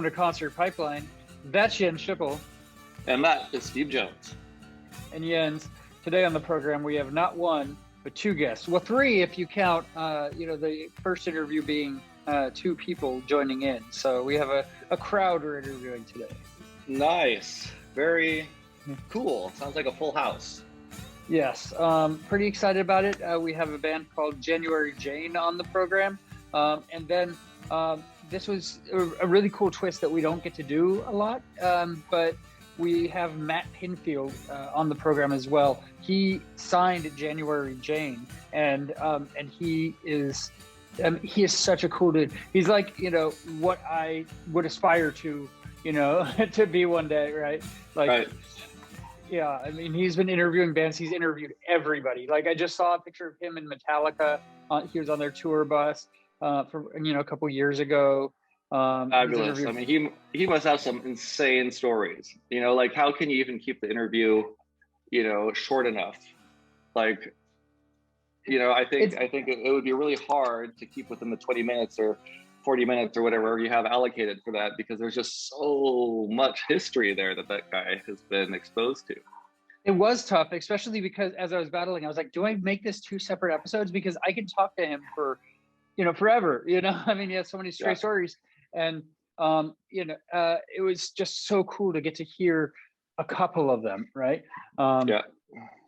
to Concert Pipeline. That's Jens Schippel. And that is Steve Jones. And Jens, today on the program, we have not one, but two guests. Well, three if you count, the first interview being two people joining in. So we have a crowd we're interviewing today. Nice. Very cool. Sounds like a full house. Yes. Pretty excited about it. We have a band called January Jane on the program. And then this was a really cool twist that we don't get to do a lot. But we have Matt Pinfield on the program as well. He signed January Jane, and he is such a cool dude. He's like, what I would aspire to, to be one day, right? Like, right. Yeah, I mean, he's been interviewing bands. He's interviewed everybody. Like, I just saw a picture of him in Metallica. He was on their tour bus for a couple years ago. Fabulous. I mean, he must have some insane stories. Like, how can you even keep the interview, short enough? Like, I think it would be really hard to keep within the 20 minutes or 40 minutes or whatever you have allocated for that, because there's just so much history there that guy has been exposed to. It was tough, especially because as I was battling, I was like, do I make this two separate episodes? Because I can talk to him for, forever, I mean, he has so many stray stories. And, it was just so cool to get to hear a couple of them. Right.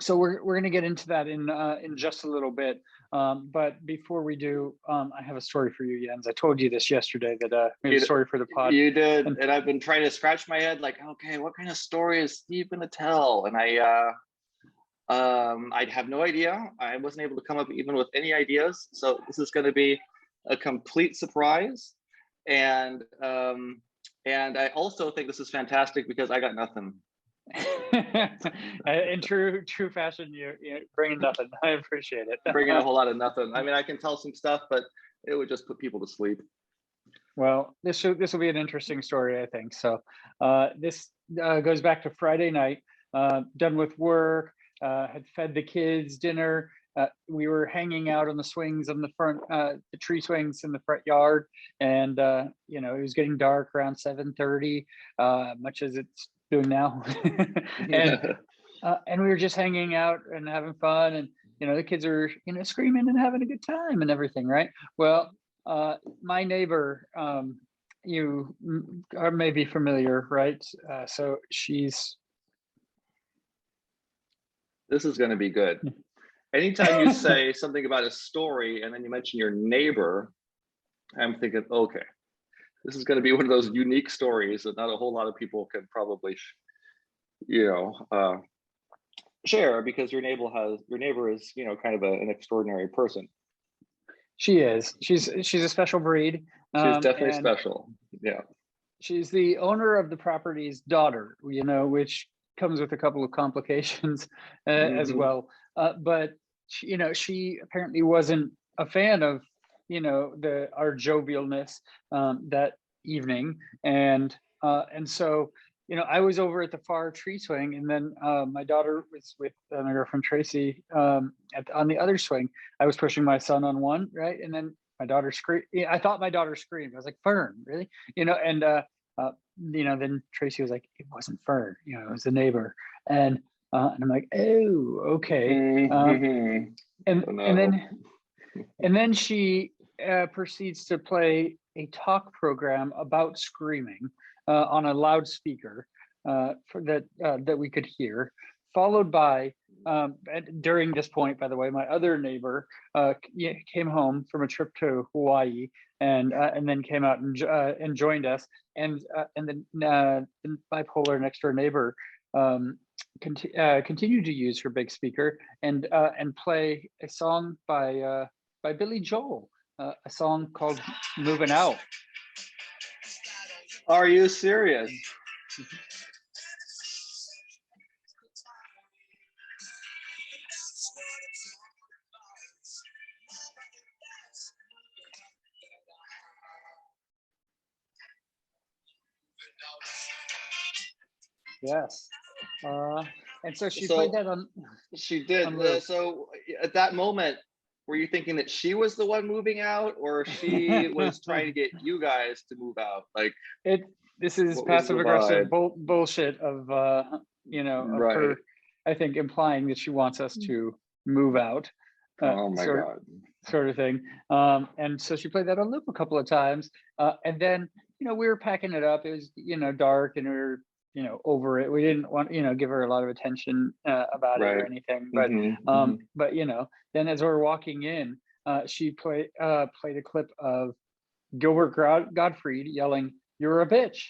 So we're going to get into that in just a little bit. But before we do, I have a story for you, Jens. I told you this yesterday that we have a story for the pod. You did. And I've been trying to scratch my head like, okay, what kind of story is Steve going to tell? And I have no idea. I wasn't able to come up even with any ideas. So this is going to be a complete surprise. And I also think this is fantastic because I got nothing. In true fashion, you bringing nothing. I appreciate it. Bringing a whole lot of nothing. I mean, I can tell some stuff, but it would just put people to sleep. Well, this will be an interesting story, I think. So this goes back to Friday night. Done with work, had fed the kids dinner. We were hanging out on the swings on the front, the tree swings in the front yard, and it was getting dark around 7:30, much as it's doing now. And we were just hanging out and having fun, and the kids are screaming and having a good time and everything, right? Well, my neighbor, you are maybe familiar, right? So this is going to be good. Anytime you say something about a story and then you mention your neighbor, I'm thinking, okay, this is going to be one of those unique stories that not a whole lot of people can probably, share, because your neighbor is, kind of an extraordinary person. She is. She's a special breed. She's definitely special. Yeah. She's the owner of the property's daughter, which comes with a couple of complications as well. But she apparently wasn't a fan of our jovialness that evening, and so I was over at the far tree swing, and then my daughter was with my girlfriend Tracy on the other swing. I was pushing my son on one, right, and then my daughter screamed. I thought my daughter screamed. I was like, Fern, really? And then Tracy was like, it wasn't Fern, it was the neighbor, and I'm like, oh, okay. And then she proceeds to play a talk program about screaming on a loudspeaker that we could hear, followed by during this point, by the way, my other neighbor came home from a trip to Hawaii and then came out and joined us, and then the bipolar next door neighbor continued to use her big speaker and play a song by Billy Joel, a song called "Moving Out." Are you serious? Yes. And so she played that on. She did. So at that moment, were you thinking that she was the one moving out, or she was trying to get you guys to move out? Like this is What was the passive aggressive vibe? bullshit of of Right. her, I think, implying that she wants us to move out, Oh my sort God. sort of thing. And so she played that on loop a couple of times, and then we were packing it up. It was dark, and we were over it. We didn't want give her a lot of attention about it or Right. anything, but Mm-hmm. but then as we were walking in, she played a clip of Gilbert Gottfried yelling, "You're a bitch,"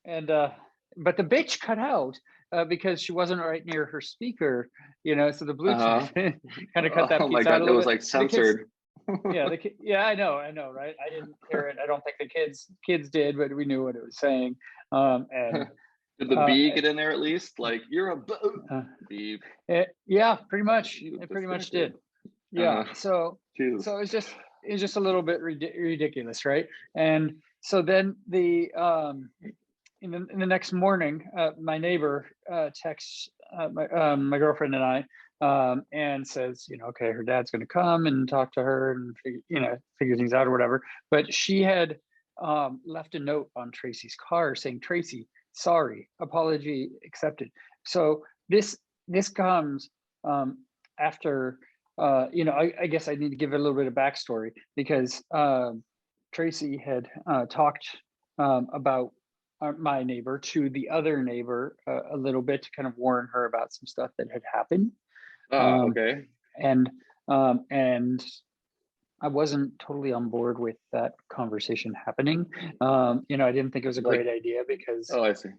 and but the bitch cut out because she wasn't right near her speaker, so the Uh-huh. Bluetooth kind of cut that Oh my piece out God. a It little was bit. like The kids, censored. yeah, I know, right? I didn't hear it. I don't think the kids did, but we knew what it was saying. And Did the uh, bee get in there at least? Like, you're a uh, bee. yeah, pretty much. You It pretty much disconnected. did. Yeah. Uh, Jesus. So it's just a little bit ridiculous, right? And so then in the next morning, my neighbor texts my girlfriend and I, and says, okay, her dad's going to come and talk to her and figure things out or whatever. But she had left a note on Tracy's car saying, "Tracy, sorry, apology accepted." So this comes after. I guess I need to give it a little bit of backstory because Tracy had talked about my neighbor to the other neighbor a little bit to kind of warn her about some stuff that had happened. Okay. And and I wasn't totally on board with that conversation happening. I didn't think it was a Like, great idea because oh, I see.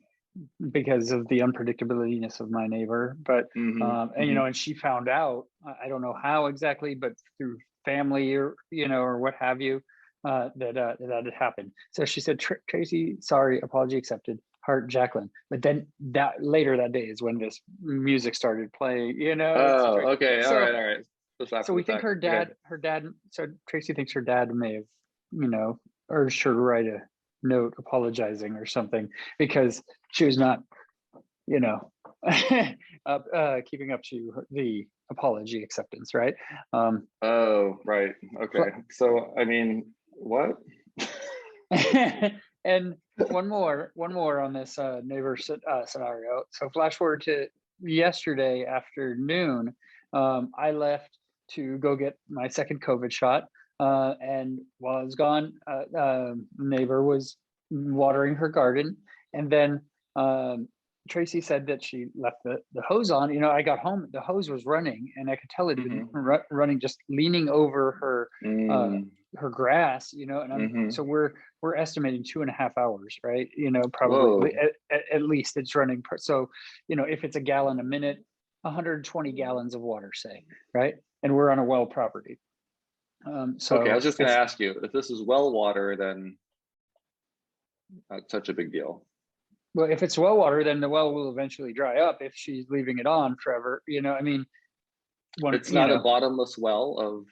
of the unpredictability of my neighbor. But Mm-hmm. and Mm-hmm. and she found out, I don't know how exactly, but through family or or what have you, that had happened. So she said, "Tracy, sorry, apology accepted. Heart, Jacqueline." But then that later that day is when this music started playing. Oh, okay. All So right. All right. Just so after we the think fact. Okay. her dad. So Tracy thinks her dad may have, urged her to write a note apologizing or something because she was not, you know, keeping up to the apology acceptance, right? Oh, right. Okay. So, I mean, what? And one more on this neighbor scenario. So flash forward to yesterday afternoon. I left to go get my second COVID shot, and while I was gone, neighbor was watering her garden, and then Tracy said that she left the hose on. I got home, the hose was running, and I could tell it had been Mm-hmm. running, just leaning over Mm. her grass. And Mm-hmm. so we're estimating 2.5 hours, right? Probably Whoa. at least it's running. So, if it's a gallon a minute, 120 gallons of water, say, right? And we're on a well property. Okay. I was So just going to ask you if this is well water, then not such a big deal. well, if it's well water, then the well will eventually dry up if she's leaving it on forever. I mean, It's not a bottomless well of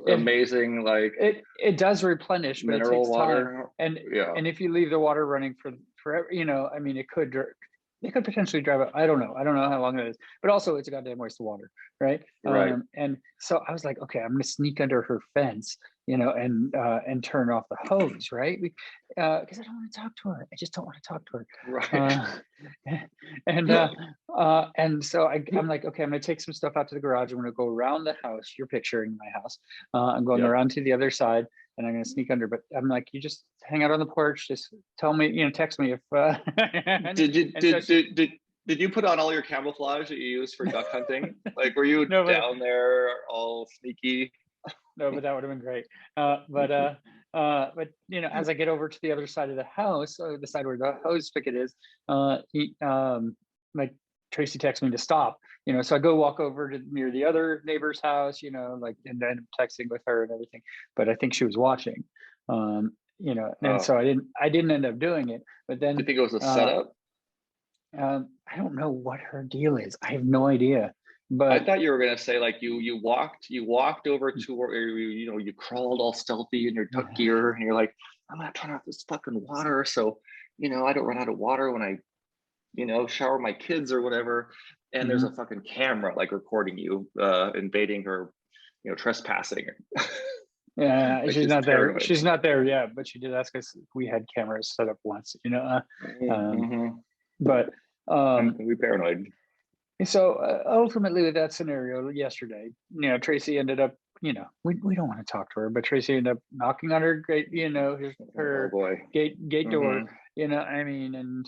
it, amazing, like, it does replenish, but it mineral takes time. water. And Yeah. if you leave the water running for forever, I mean, it could potentially drive up. I don't know how long it is, but also it's a goddamn waste of water, right? Right. And so I was like, okay, I'm gonna sneak under her fence, and turn off the hose, right? Because I don't want to talk to her. I just don't want to talk to her. Right. And so I'm like, okay, I'm gonna take some stuff out to the garage. I'm gonna go around the house. You're picturing my house. I'm going Yep. around to the other side, and I'm gonna sneak under. But I'm like, you just hang out on the porch. Just tell me, text me if. Did you put on all your camouflage that you use for duck hunting? Like, were you No, down there all sneaky? no, but that would have been great. But as I get over to the other side of the house, the side where the hose spigot is, like Tracy texts me to stop. So I go walk over to near the other neighbor's house, and then I'm texting with her and everything. But I think she was watching, and so I didn't end up doing it. But then, Do you think it was a uh, setup? I don't know what her deal is. I have no idea. But I thought you were gonna say like you walked over to where you crawled all stealthy in your duck gear and you're like, I'm gonna turn off this fucking water so I don't run out of water when I shower my kids or whatever. And there's a fucking camera like recording you invading her trespassing. Yeah, Like she's not there. paranoid. She's not there yet, but she did ask us if we had cameras set up once, but We paranoid. so ultimately with that scenario yesterday, Tracy ended up, we don't want to talk to her, but Tracy ended up knocking on her gate, her gate door, and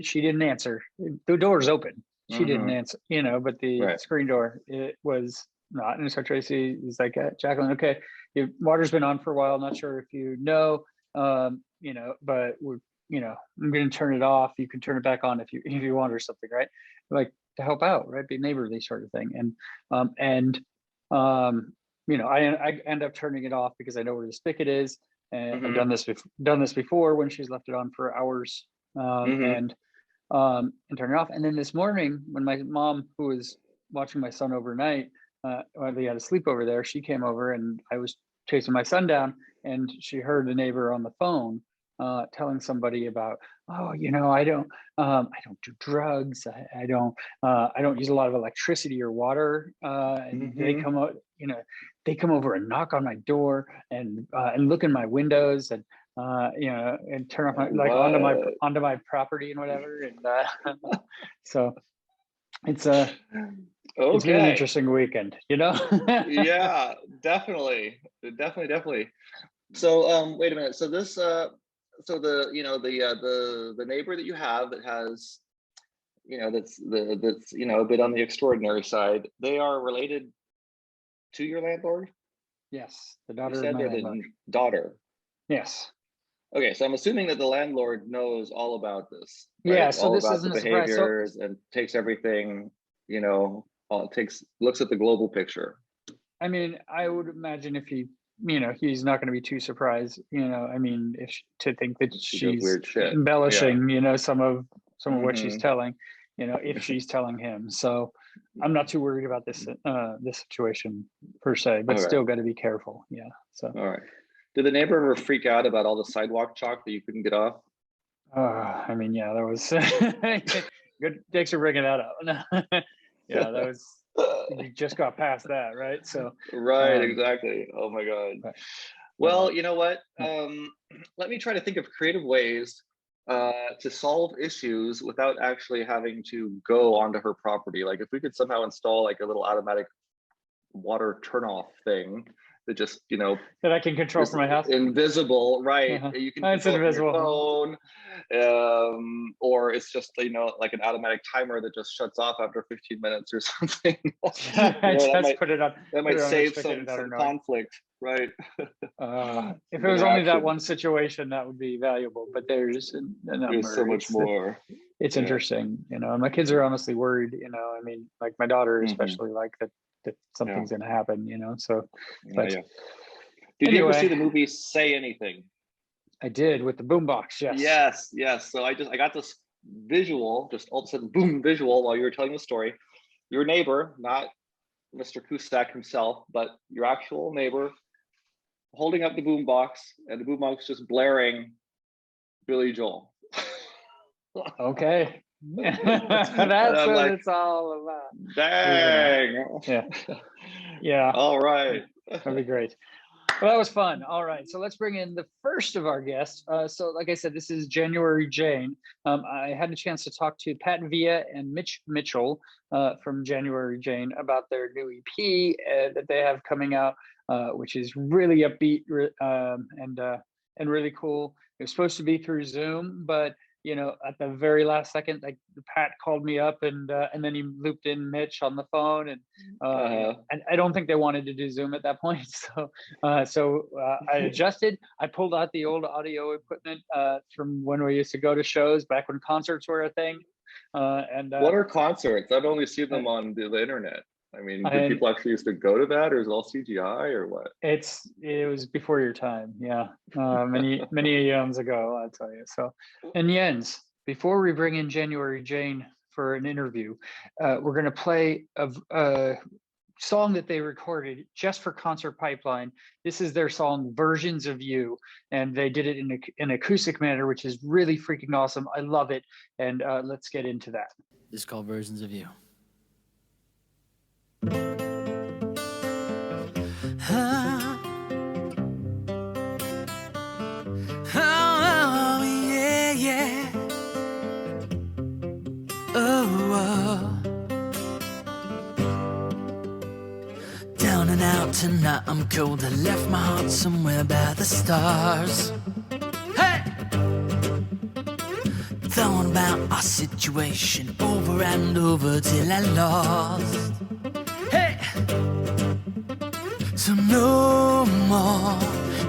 she didn't answer. The door's open. She didn't answer, but the screen door, it was not. And so Tracy is like, Jacqueline, okay, your water's been on for a while. Not sure if you know, but we're, I'm going to turn it off. You can turn it back on if you want or something, right? Like to help out, right? Be neighborly sort of thing. And I end up turning it off because I know where the spigot is, and I've done this before when she's left it on for hours, and turn it off. And then this morning, when my mom, who was watching my son overnight, while they had a sleepover there, she came over and I was chasing my son down, and she heard a neighbor on the phone telling somebody about, I don't do drugs. I don't use a lot of electricity or water. And they come out, they come over and knock on my door and look in my windows and and turn off onto my property and whatever. And so it's it's been an interesting weekend, Yeah, definitely. So wait a minute. So this so the the neighbor that you have that has that's a bit on the extraordinary side, they are related to your landlord? Yes, the daughter. You said they're the daughter. Yes. Okay, so I'm assuming that the landlord knows all about this, right? Yeah, so all this about isn't the a surprise. behaviors and takes everything, looks at the global picture. I mean, I would imagine if he, he's not going to be too surprised, to think that she's weird shit. embellishing, some of what she's telling, if she's telling him. So I'm not too worried about this situation per se, but still got to be careful. Yeah. So. All right. Did the neighbor ever freak out about all the sidewalk chalk that you couldn't get off? I mean, yeah, that was good. Thanks for bringing that up. Yeah, that was. We just got past that, right? So. Right. Exactly. Oh my God. Well, you know what? Let me try to think of creative ways to solve issues without actually having to go onto her property. Like if we could somehow install like a little automatic water turnoff thing that just that I can control from my house, invisible, right? You can control it from your phone, or it's just like an automatic timer that just shuts off after 15 minutes or something. That might save some conflict, right? If it was only that one situation, that would be valuable, but there's a number. There's so much more. It's interesting, and my kids are honestly worried, I mean, like my daughter especially, like that something's going to happen, so. But did you ever see the movie Say Anything? I did, with the boombox. Yes. So I got this visual, just all of a sudden boom visual while you were telling the story. Your neighbor, not Mr. Cusack himself, but your actual neighbor, holding up the boombox, and the boombox just blaring Billy Joel. Okay. That's what it's all about. Dang. Yeah. All right. That'd be great. Well, that was fun. All right, so let's bring in the first of our guests. So like I said, this is January Jane. I had a chance to talk to Pat Villa and Mitch Mitchell from January Jane about their new EP that they have coming out, which is really upbeat and really cool. It was supposed to be through Zoom, but at the very last second, like Pat called me up and then he looped in Mitch on the phone, and I don't think they wanted to do Zoom at that point. So I adjusted. I pulled out the old audio equipment from when we used to go to shows back when concerts were a thing. What are concerts? I've only seen them on the internet. I mean, did people actually used to go to that, or is it all CGI, or what? It was before your time, yeah. Many years ago, I'll tell you. So, and Jens, before we bring in January Jane for an interview, we're going to play a song that they recorded just for Concert Pipeline. This is their song "Versions of You," and they did it in an acoustic manner, which is really freaking awesome. I love it, and let's get into that. This is called "Versions of You." Down and out tonight, I'm cold. I left my heart somewhere by the stars. Hey! Thought about our situation over and over till I lost. Hey! So no more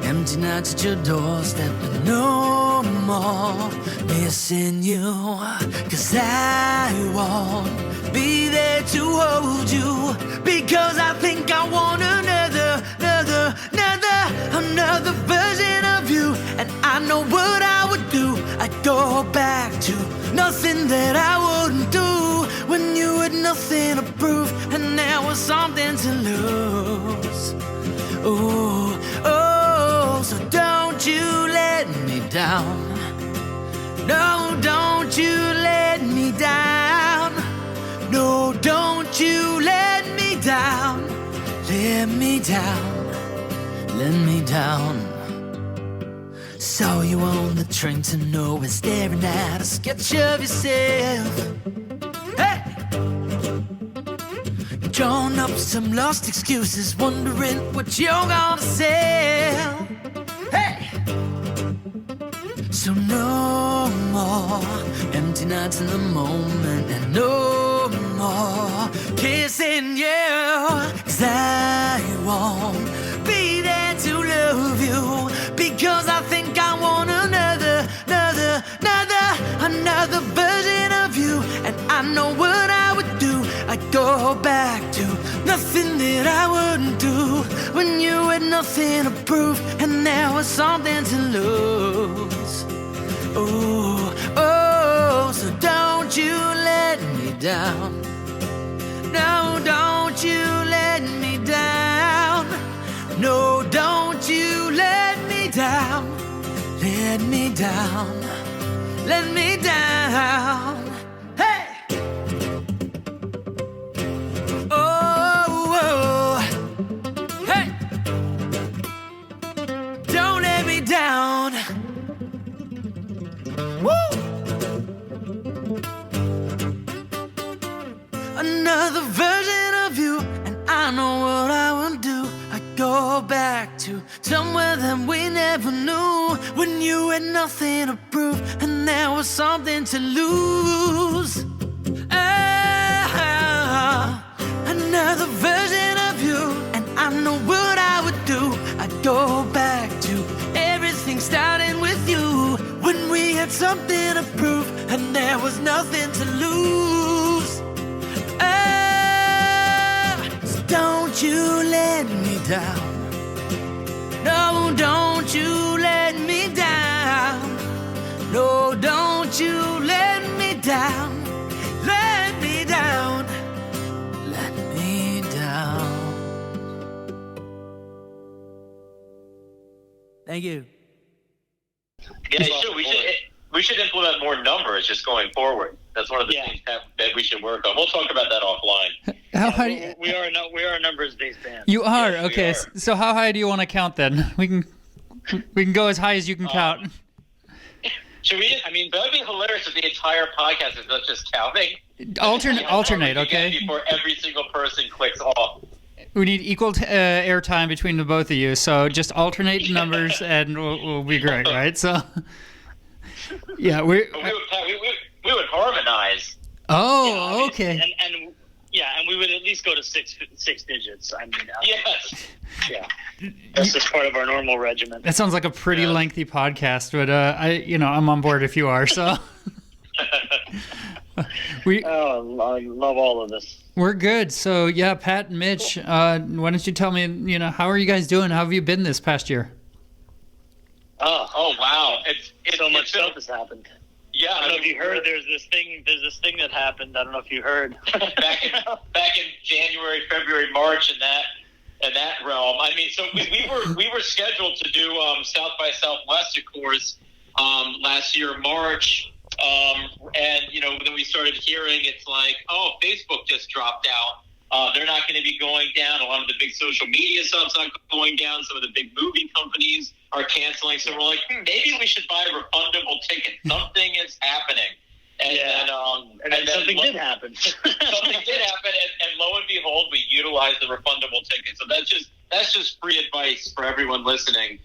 empty nights at your doorstep, and no more missing you. 'Cause I won't be there to hold you, because I think I want another version of you. And I know what I would do. I'd go back to nothing that I wouldn't do, when you had nothing to prove and there was something to lose. Oh, oh, so don't you let me down. No, don't you let me down. No, don't you let me down. Let me down. Let me down. Saw you on the train to nowhere, staring at a sketch of yourself. Hey! Drawn up some lost excuses, wondering what you're gonna sell. Hey! So no more empty nights in the moment, and no more kissing you. 'Cause I won't be there to love you, because I think I want another version of you. And I know what I would do. I'd go back to nothing that I wouldn't do, when you had nothing to prove and there was something to lose. Oh, oh, so don't you let me down. No, don't you let me down. No, don't you let me down. Let me down. Let me down. Hey! Oh, oh. Hey! Don't let me down. Woo! Another version of you, and I know what I would do. I go back to somewhere that we never knew, when you had nothing to prove and there was something to lose. Another version of you, and I know what I would do. I'd go back to everything starting with you, when we had something to prove and there was nothing to lose. So don't you let me down. No, don't you let me down. No, don't you let me down. Let me down. Let me down. Thank you. Yeah, we should implement more numbers just going forward. That's one of the things that we should work on. We'll talk about that offline. We are a numbers-based band. You are? Yes, okay. we are. So how high do you want to count then? We can go as high as you can count. Should we? I mean, that would be hilarious if the entire podcast is not just counting. Alternate, okay? Before every single person clicks off. We need equal airtime between the both of you, so just alternate numbers and we'll be great, right? So, yeah, we would harmonize. Oh, okay. And we would at least go to six digits. I mean, yes. Yeah, that's just part of our normal regimen. That sounds like a pretty lengthy podcast, but I'm on board if you are. So, I love all of this. We're good. So yeah, Pat and Mitch, why don't you tell me, how are you guys doing? How have you been this past year? Oh wow! It's so much stuff has happened. Yeah, I don't know if you heard. There's this thing that happened. I don't know if you heard. back in January, February, March, in that realm. I mean, so we were scheduled to do South by Southwest, of course, last year March, and then we started hearing it's like, oh, Facebook just dropped out. They're not going to be going down. A lot of the big social media stuff's not going down. Some of the big movie companies are canceling. So we're like, maybe we should buy a refundable ticket. Something is happening. And And then something did happen. Something did happen, and lo and behold, we utilized the refundable ticket. So that's just free advice for everyone listening.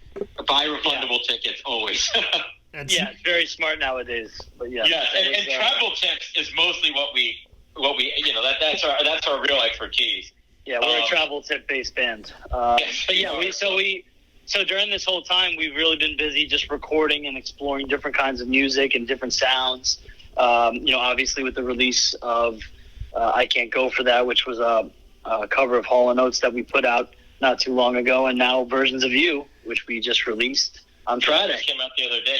Buy refundable tickets always. Yeah, it's very smart nowadays. But yeah, yes, and travel tips is mostly what we that's our real expertise. Yeah, we're a travel tip based band. Yes, but yeah, so during this whole time, we've really been busy just recording and exploring different kinds of music and different sounds. Obviously with the release of I Can't Go For That, which was a cover of Hall & Oates that we put out not too long ago, and now Versions of You, which we just released on Friday. Came out the other day,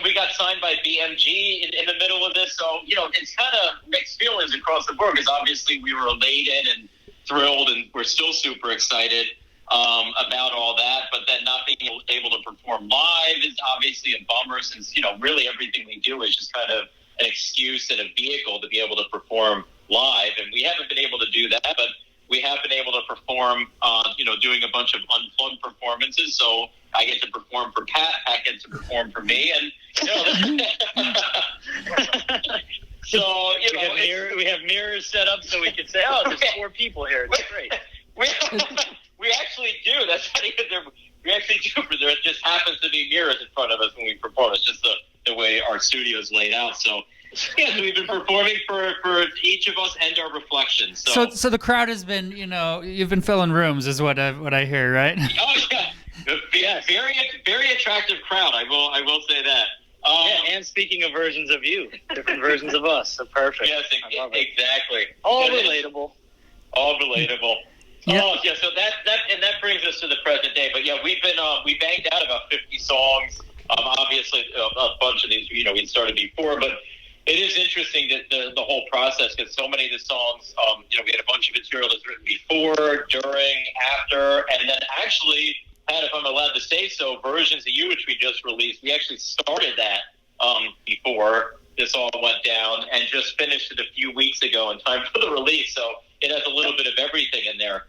we got signed by BMG in the middle of this, so it's kind of mixed feelings across the board because obviously we were elated and thrilled, and we're still super excited about all that, but then not being able to perform live is obviously a bummer since really everything we do is just kind of an excuse and a vehicle to be able to perform live, and we haven't been able to do that, but we have been able to perform doing a bunch of unplugged performances. So I get to perform for Pat gets to perform for me, and so we have mirrors set up so we can say, oh, there's 4 people here. It's great. We actually do. That's not even there. We actually do. There just happens to be mirrors in front of us when we perform. It's just the way our studio is laid out. So yeah, we've been performing for each of us and our reflections. So the crowd has been, you've been filling rooms, is what I hear, right? Oh yeah, very attractive crowd. I will say that. And speaking of versions of you, different versions of us. So perfect. Yes, exactly. All relatable. All relatable. Yeah. Oh yeah, so that brings us to the present day. But yeah, we banged out about 50 songs. Obviously, a bunch of these we started before, but it is interesting that the whole process, because so many of the songs, we had a bunch of material that's written before, during, after, and then actually, Pat, if I'm allowed to say so, Versions of You, which we just released, we actually started that before this all went down and just finished it a few weeks ago in time for the release. So it has a little bit of everything in there.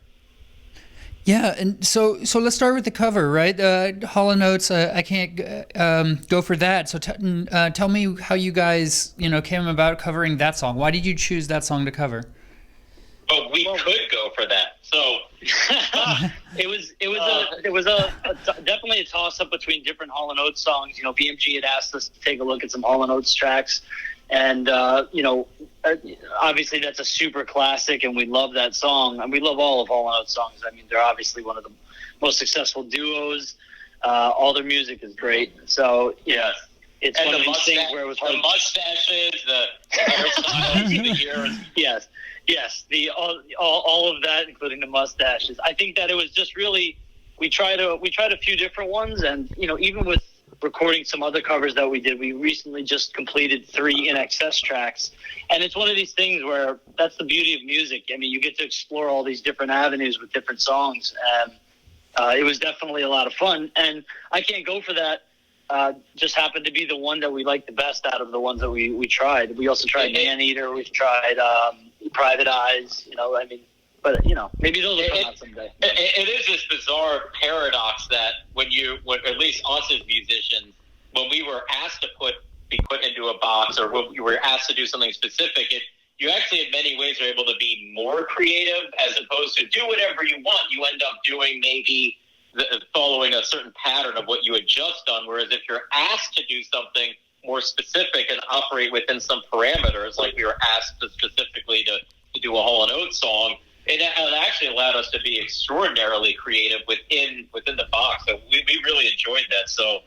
Yeah, and so let's start with the cover, right? Hall & Oates, I Can't Go For That. So tell me how you guys, came about covering that song. Why did you choose that song to cover? But we could go for that. So it was definitely a toss up between different Hall & Oates songs. BMG had asked us to take a look at some Hall & Oates tracks. And, obviously that's a super classic, and we love that song. And we love all of Hall & Oates songs. I mean, they're obviously one of the most successsul duos. All their music is great. So, yeah, it's and one of these things where it was the mustaches, the hairstyles, the ears. Yes, all of that, including the mustaches. I think that it was just really, we tried a few different ones, and, even with recording some other covers that we did. We recently just completed 3 In Excess tracks. And it's one of these things where that's the beauty of music. I mean, you get to explore all these different avenues with different songs. And it was definitely a lot of fun. And I Can't Go For That just happened to be the one that we liked the best out of the ones that we tried. We also tried Maneater. We've tried Private Eyes, but maybe those will come out someday. It is this bizarre paradox that when at least us as musicians, when we were asked to be put into a box, or when we were asked to do something specific, you actually in many ways are able to be more creative as opposed to do whatever you want. You end up doing maybe following a certain pattern of what you had just done. Whereas if you're asked to do something more specific and operate within some parameters, like we were asked specifically to do a Hall & Oates song, it actually allowed us to be extraordinarily creative within the box. So we really enjoyed that. So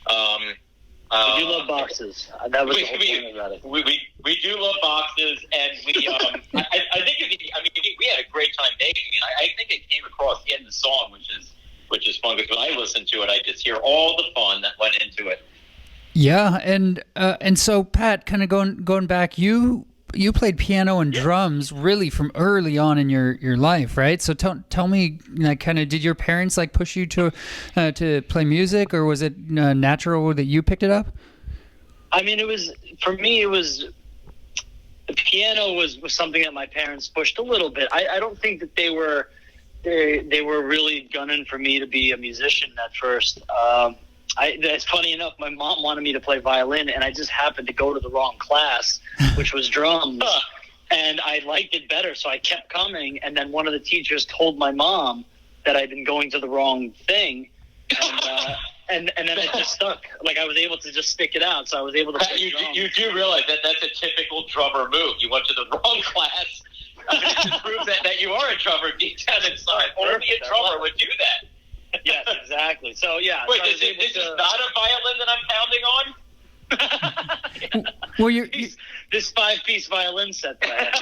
we do love boxes. That was the whole point about it. We do love boxes, and we I think we had a great time making it. I think it came across in the song, which is fun, because when I listen to it, I just hear all the fun that went into it. Yeah, and so Pat, kind of going back, you played piano and drums really from early on in your life, right? So tell me, kind of, did your parents push you to play music, or was it natural that you picked it up? I mean, for me, the piano was something that my parents pushed a little bit. I don't think that they were really gunning for me to be a musician at first. It's funny enough, my mom wanted me to play violin, and I just happened to go to the wrong class, which was drums. And I liked it better, so I kept coming. And then one of the teachers told my mom that I'd been going to the wrong thing, and then it just stuck. Like, I was able to just stick it out, so I was able to play drums. You do realize that that's a typical drummer move. You went to the wrong class. I mean, it just proves that you are a drummer deep down inside. Only a drummer would do that. Yes, exactly. So, yeah. Wait, so this is not a violin that I'm pounding on? Well, this 5-piece violin set that I have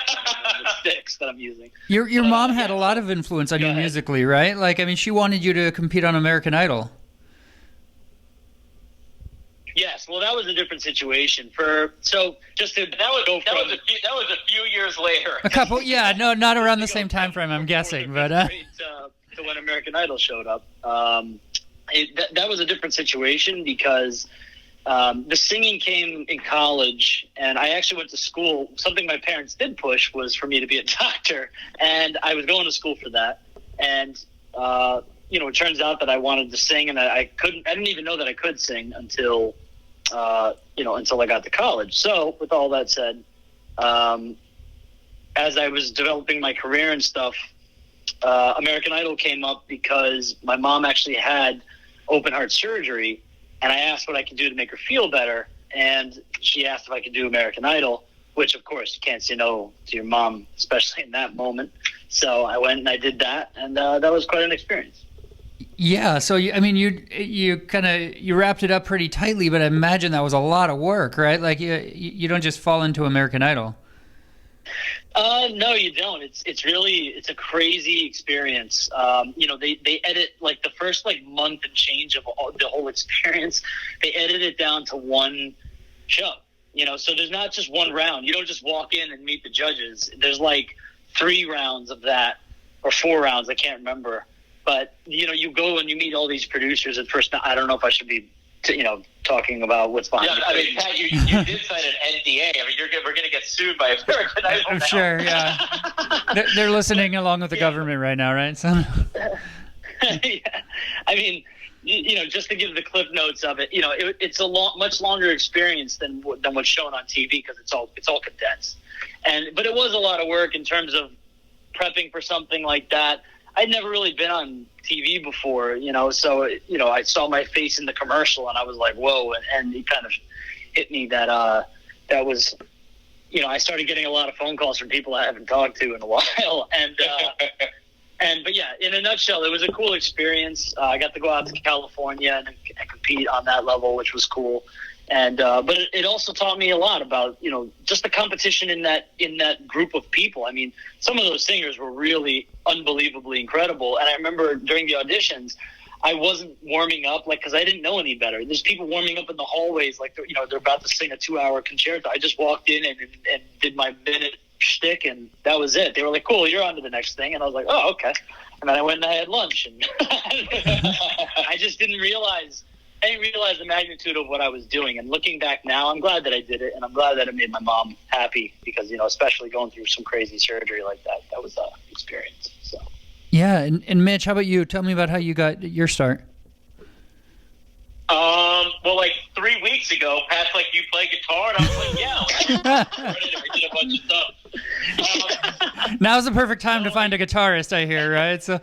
with sticks that I'm using. Your mom had a lot of influence on you musically, right? Like, I mean, she wanted you to compete on American Idol. Yes, well, that was a different situation. That was a few years later. A couple, yeah, no, not around the same time frame, I'm guessing, but to when American Idol showed up, that was a different situation because the singing came in college, and I actually went to school. Something my parents did push was for me to be a doctor, and I was going to school for that. And it turns out that I wanted to sing, and I didn't even know that I could sing until I got to college. So with all that said, as I was developing my career and stuff, American Idol came up because my mom actually had open heart surgery, and I asked what I could do to make her feel better, and she asked if I could do American Idol, which, of course, you can't say no to your mom, especially in that moment. So I went and I did that, and that was quite an experience. Yeah, so you wrapped it up pretty tightly, but I imagine that was a lot of work, right? Like you don't just fall into American Idol. No, you don't. It's a crazy experience. They edit like the first month and change of the whole experience. They edit it down to one show. So there's not just one round. You don't just walk in and meet the judges. There's 3 rounds of that, or 4 rounds. I can't remember. But you go and you meet all these producers at first. I don't know if I should be talking about what's behind. Yeah, I mean, Pat, you did sign an NDA. I mean, we're going to get sued by American Idol. I'm sure. Yeah, they're listening along with the government right now, right? So. Yeah. I mean, just to give the clip notes of it, it's a much longer experience than what's shown on TV because it's all condensed. But it was a lot of work in terms of prepping for something like that. I'd never really been on TV before, so, I saw my face in the commercial and I was like, whoa. And it kind of hit me that was, I started getting a lot of phone calls from people I haven't talked to in a while. But yeah, in a nutshell, it was a cool experience. I got to go out to California and compete on that level, which was cool. But it also taught me a lot about, just the competition in that group of people. I mean, some of those singers were really unbelievably incredible. And I remember during the auditions, I wasn't warming up, because I didn't know any better. There's people warming up in the hallways, they're about to sing a 2-hour concerto. I just walked in and did my minute shtick, and that was it. They were like, cool, you're on to the next thing. And I was like, oh, okay. And then I went and I had lunch, and I just didn't realize the magnitude of what I was doing. And looking back now, I'm glad that I did it, and I'm glad that it made my mom happy because, especially going through some crazy surgery like that was an experience. So. Yeah, and Mitch, how about you? Tell me about how you got your start. Well, 3 weeks ago, Pat's like, you play guitar? And I was like, yeah. I did a bunch of stuff. Now's the perfect time to find a guitarist, I hear, right? So.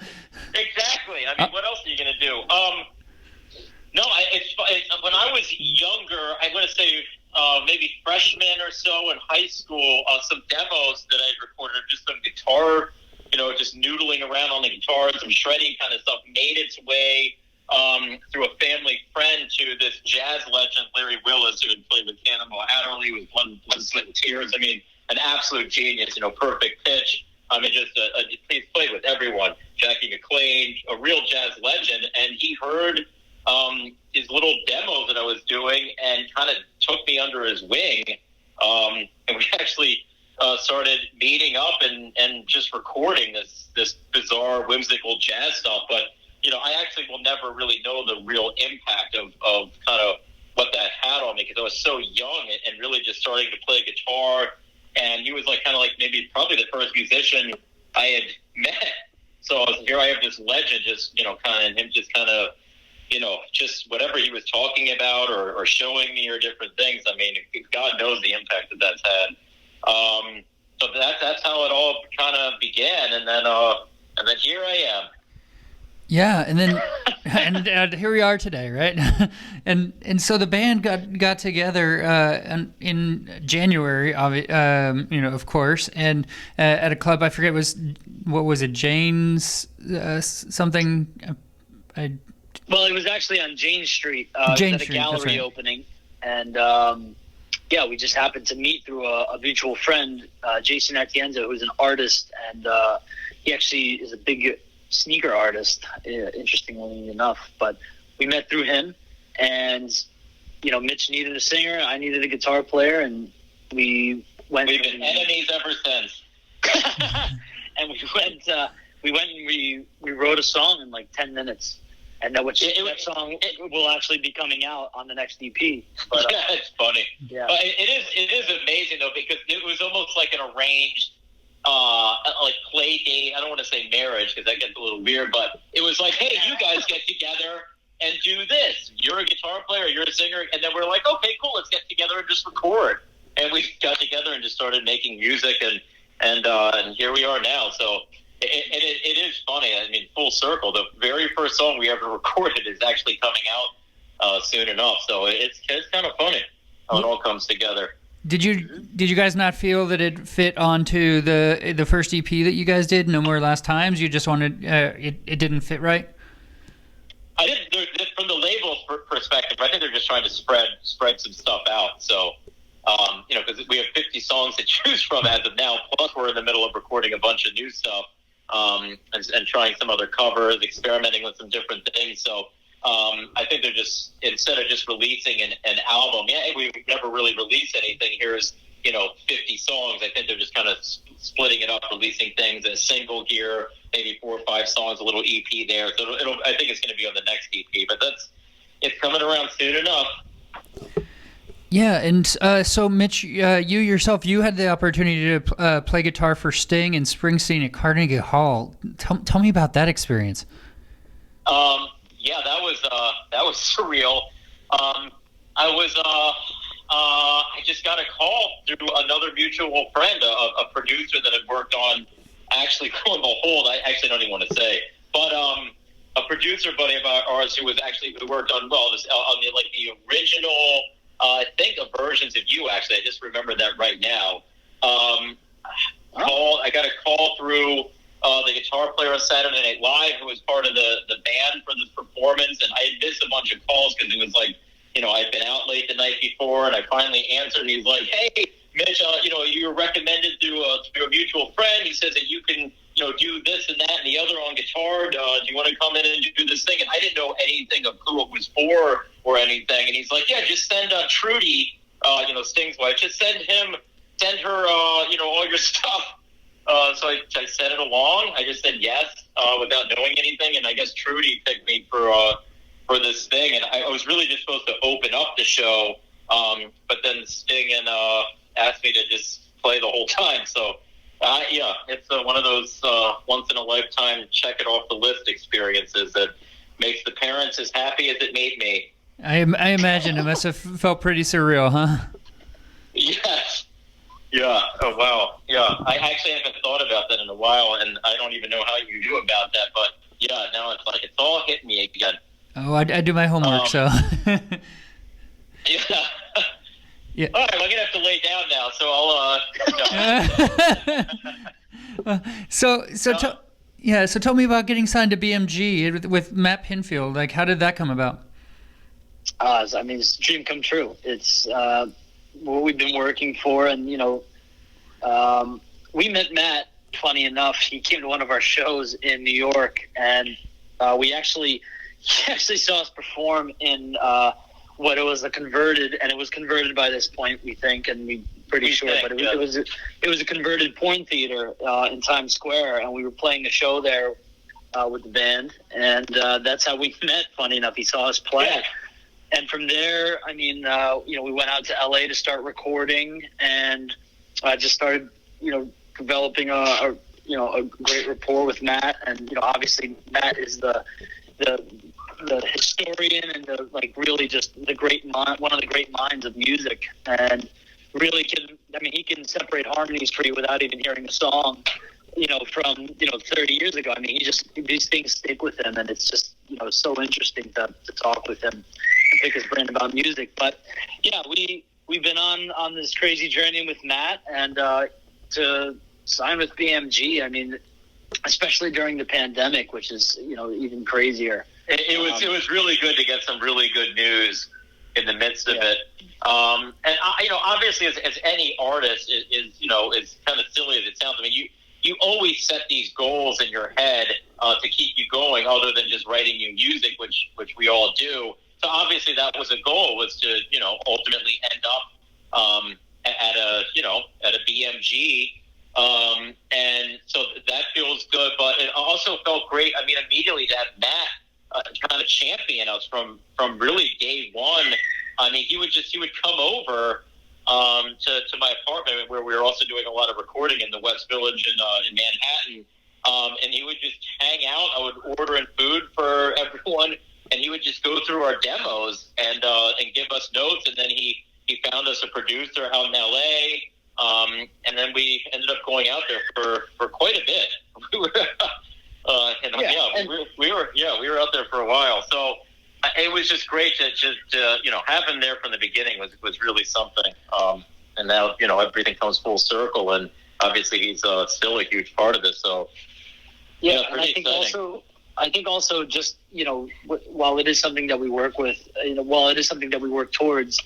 Exactly. I mean, what else are you going to do? No, it's when I was younger, I'm going to say maybe freshman or so in high school, some demos that I recorded, just some guitar, just noodling around on the guitar, some shredding kind of stuff, made its way through a family friend to this jazz legend, Larry Willis, who had played with Cannonball Adderley with Blood, Sweat, and Tears. I mean, an absolute genius, perfect pitch. I mean, he's played with everyone. Jackie McLean, a real jazz legend, and he heard his little demos that I was doing and kind of took me under his wing. And we actually started meeting up and just recording this bizarre, whimsical jazz stuff. But, I actually will never really know the real impact of kind of what that had on me because I was so young and really just starting to play guitar. And he was probably the first musician I had met. So here I have this legend just, kind of just whatever he was talking about or showing me or different things. I mean, God knows the impact that that's had. So that's how it all kind of began, and then here I am. Yeah, and then and here we are today, right? and so the band got together in January, of course, and at a club. I forget what was it, Jane's something. Well, it was actually on Jane Street. Jane at a Street, gallery that's right. opening, and we just happened to meet through a mutual friend, Jason Atienza, who's an artist, and he actually is a big sneaker artist, interestingly enough. But we met through him, and Mitch needed a singer, I needed a guitar player, and we've been enemies ever since. And we went and we wrote a song in like 10 minutes. And that song will actually be coming out on the next EP. But, yeah, it's funny. Yeah, but it is amazing though, because it was almost like an arranged, like play date. I don't want to say marriage because that gets a little weird, but it was like, hey, you guys get together and do this. You're a guitar player, you're a singer, and then we're like, okay, cool, let's get together and just record. And we got together and just started making music, and here we are now. So. It is funny. I mean, full circle. The very first song we ever recorded is actually coming out soon enough. So it's kind of funny how it all comes together. Did you guys not feel that it fit onto the first EP that you guys did, No More Last Times? You just wanted it didn't fit right? I didn't. From the label perspective, I think they're just trying to spread some stuff out. So. Because we have 50 songs to choose from as of now. Plus, we're in the middle of recording a bunch of new stuff. And trying some other covers, experimenting with some different things. So I think they're just, instead of just releasing an album, we've never really released anything. Here's 50 songs. I think they're just kind of splitting it up, releasing things as single here, maybe 4 or 5 songs, a little EP there. So I think it's going to be on the next EP, but it's coming around soon enough. Yeah, and so Mitch, you yourself, you had the opportunity to play guitar for Sting and Springsteen at Carnegie Hall. Tell me about that experience. That was surreal. I just got a call through another mutual friend, a producer that had worked on, actually going the hold. I actually don't even want to say, but a producer buddy of ours who worked on the original. I think of versions of you, actually. I just remember that right now. I got a call through the guitar player on Saturday Night Live who was part of the band for this performance, and I had missed a bunch of calls because it was like, I'd been out late the night before, and I finally answered, and he's like, hey, Mitch, you were recommended through a mutual friend. He says that you can, do this and that and the other on guitar. Do you want to come in and do this thing? And I didn't know anything of who it was for or anything. And he's like, yeah, just send Trudy, Sting's wife, just send her, all your stuff. So I sent it along. I just said yes, without knowing anything. And I guess Trudy picked me for this thing. And I was really just supposed to open up the show. But then Sting asked me to just play the whole time. So, it's one of those once-in-a-lifetime check-it-off the list experiences that makes the parents as happy as it made me. I imagine it must have felt pretty surreal, huh? Yes. Yeah. Oh, wow. Yeah. I actually haven't thought about that in a while, and I don't even know how you do about that. But, yeah, now it's like it's all hitting me again. Oh, I do my homework, so... Yeah. Yeah. All right, I'm gonna have to lay down now, so I'll. So tell me about getting signed to BMG with Matt Pinfield. Like, how did that come about? It's a dream come true. It's what we've been working for, and we met Matt. Funny enough, he came to one of our shows in New York, and he actually saw us perform in. What it was converted by this point, we think, and we're pretty sure, but it was a converted porn theater in Times Square, and we were playing a show there with the band, and that's how we met. Funny enough, he saw us play, and from there, we went out to LA to start recording, and just started, developing a great rapport with Matt, and obviously Matt is the the historian and the really just the one of the great minds of music, and really he can separate harmonies for you without even hearing a song, from 30 years ago. I mean, these things stick with him, and it's just so interesting to talk with him and pick his brain about music. But yeah, we've been on this crazy journey with Matt, and to sign with BMG, I mean, especially during the pandemic, which is even crazier. It was really good to get some really good news in the midst of it. And obviously, as any artist is kind of silly as it sounds. I mean, you always set these goals in your head to keep you going, other than just writing new music, which we all do. So obviously, that was a goal, was to ultimately end up at a BMG. And so that feels good, but it also felt great. I mean, immediately to have Matt kind of champion us from really day one. I mean, he would come over to my apartment where we were also doing a lot of recording in the West Village in Manhattan, and he would just hang out. I would order in food for everyone, and he would just go through our demos and give us notes. And then he found us a producer out in LA. And then we ended up going out there for quite a bit. We were, we were out there for a while. So it was just great to have him there from the beginning was really something. And now everything comes full circle, and obviously he's still a huge part of this. So and I think also just while it is something that we work with, while it is something that we work towards,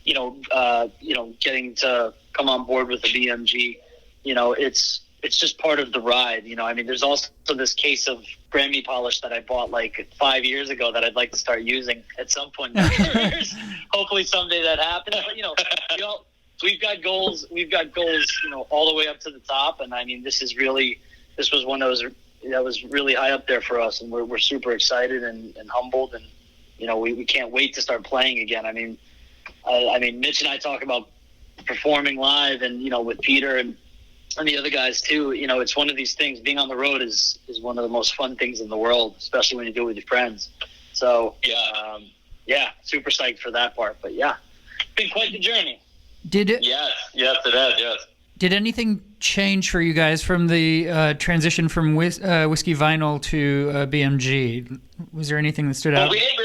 getting to come on board with the BMG, it's just part of the ride. I mean, there's also this case of Grammy polish that I bought 5 years ago that I'd like to start using at some point in our careers. Hopefully someday that happens. But we've got goals. We've got goals, all the way up to the top. And I mean, this was one that was really high up there for us, and we're super excited and humbled, and we can't wait to start playing again. I mean, Mitch and I talk about performing live, and with Peter and the other guys too. It's one of these things. Being on the road is one of the most fun things in the world, especially when you do it with your friends. So super psyched for that part. But yeah, it's been quite the journey. Did it? Yes, it has. Yes. Did anything change for you guys from the transition from Whiskey Vinyl to BMG? Was there anything that stood out? We didn't.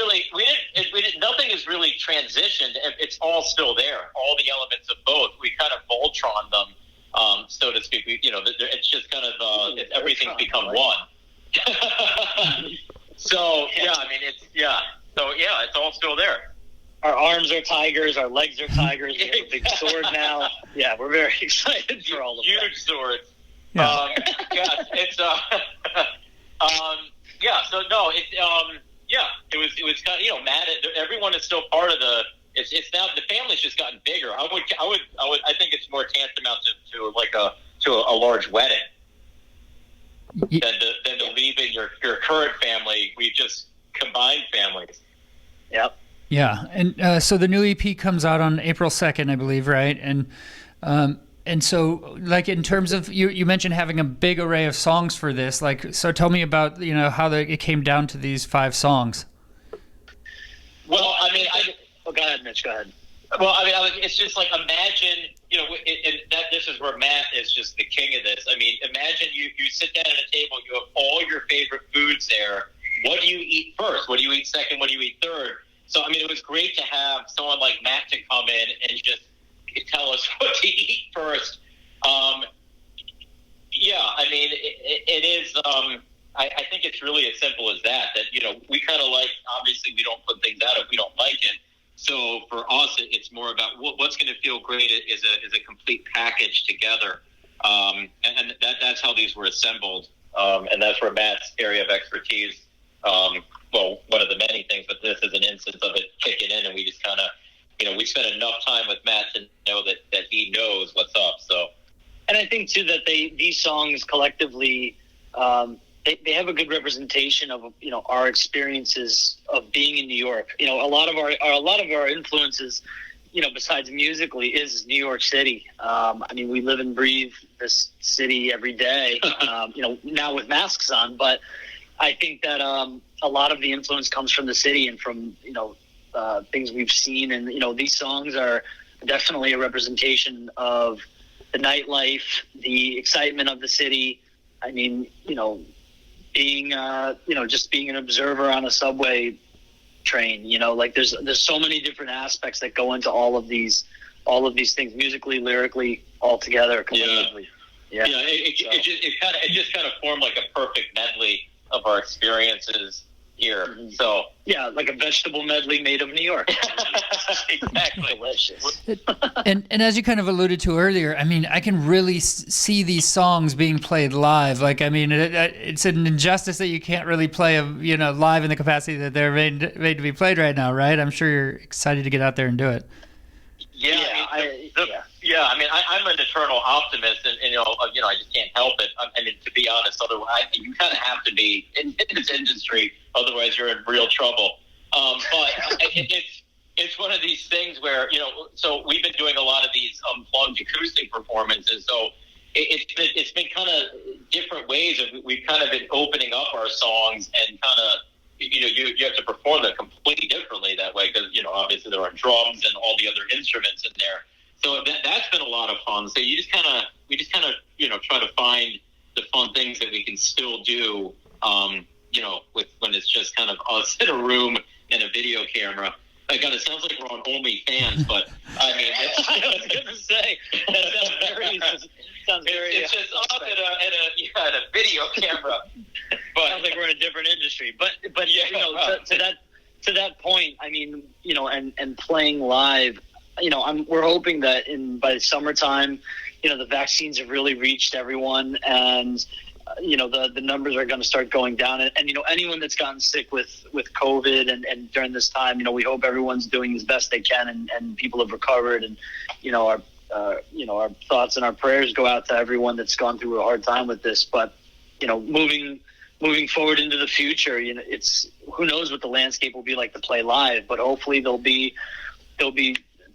Nothing has really transitioned. It's all still there. All the elements of both. We kind of Voltron them, so to speak. It's just kind of everything's become one. So it's all still there. Our arms are tigers. Our legs are tigers. We have a big sword now. Yeah, we're very excited for all of that. Huge swords. Yeah. It's So no, it was kind of Matt. Everyone is still part of the. It's now the family's just gotten bigger. I think it's more tantamount to a large wedding than to leaving your current family. We just combined families. Yep. Yeah, and so the new EP comes out on April 2nd, I believe, right? And so, in terms of you mentioned having a big array of songs for this. So tell me about how it came down to these 5 songs. Well, I mean, go ahead, Mitch. Go ahead. Well, I mean, it's just imagine, that this is where Matt is just the king of this. I mean, imagine you sit down at a table, you have all your favorite foods there. What do you eat first? What do you eat second? What do you eat third? So, I mean, it was great to have someone like Matt to come in and just tell us what to eat first. I mean, it is, I think it's really as simple as that we kind of obviously we don't put things out if we don't like it. So for us, it's more about what's going to feel great is a complete package together. And that's how these were assembled. And that's where Matt's area of expertise, one of the many things, but this is an instance of it kicking in, and we just kind of, we spent enough time with Matt to know that he knows what's up. So, and I think too that these songs collectively, they have a good representation of our experiences of being in New York. A lot of our influences, besides musically, is New York City. I mean, we live and breathe this city every day. Now with masks on, but. I think that a lot of the influence comes from the city and from, things we've seen. And, these songs are definitely a representation of the nightlife, the excitement of the city. I mean, being, just being an observer on a subway train, like there's so many different aspects that go into all of these things, musically, lyrically, all together collectively. Yeah. It just kind of formed like a perfect medley of our experiences here. Mm-hmm. So yeah, like a vegetable medley made of New York. Exactly. Delicious. And as you kind of alluded to earlier, I mean, I can really see these songs being played live. Like, I mean, it's an injustice that you can't really play live in the capacity that they're made to be played right now, right? I'm sure you're excited to get out there and do it. I mean, I'm an eternal optimist, and I just can't help it. I mean, to be honest, otherwise you kind of have to be in this industry, otherwise you're in real trouble. But it's one of these things where so we've been doing a lot of these unplugged acoustic performances. So it's been kind of different ways of we've kind of been opening up our songs and kind of. You have to perform them completely differently that way because, obviously there are drums and all the other instruments in there. So that's been a lot of fun. So we just kind of, try to find the fun things that we can still do, when it's just kind of us in a room and a video camera. God, it sounds like we're on OnlyFans, but I mean, I was going to say, that sounds very it's just off at a video camera. But sounds like we're in a different industry. But to that point, I mean, and playing live, we're hoping that by summertime, the vaccines have really reached everyone, and the numbers are going to start going down. And anyone that's gotten sick with COVID and during this time, we hope everyone's doing as best they can, and people have recovered. And our thoughts and our prayers go out to everyone that's gone through a hard time with this. But moving forward into the future, it's who knows what the landscape will be like to play live, but hopefully there'll be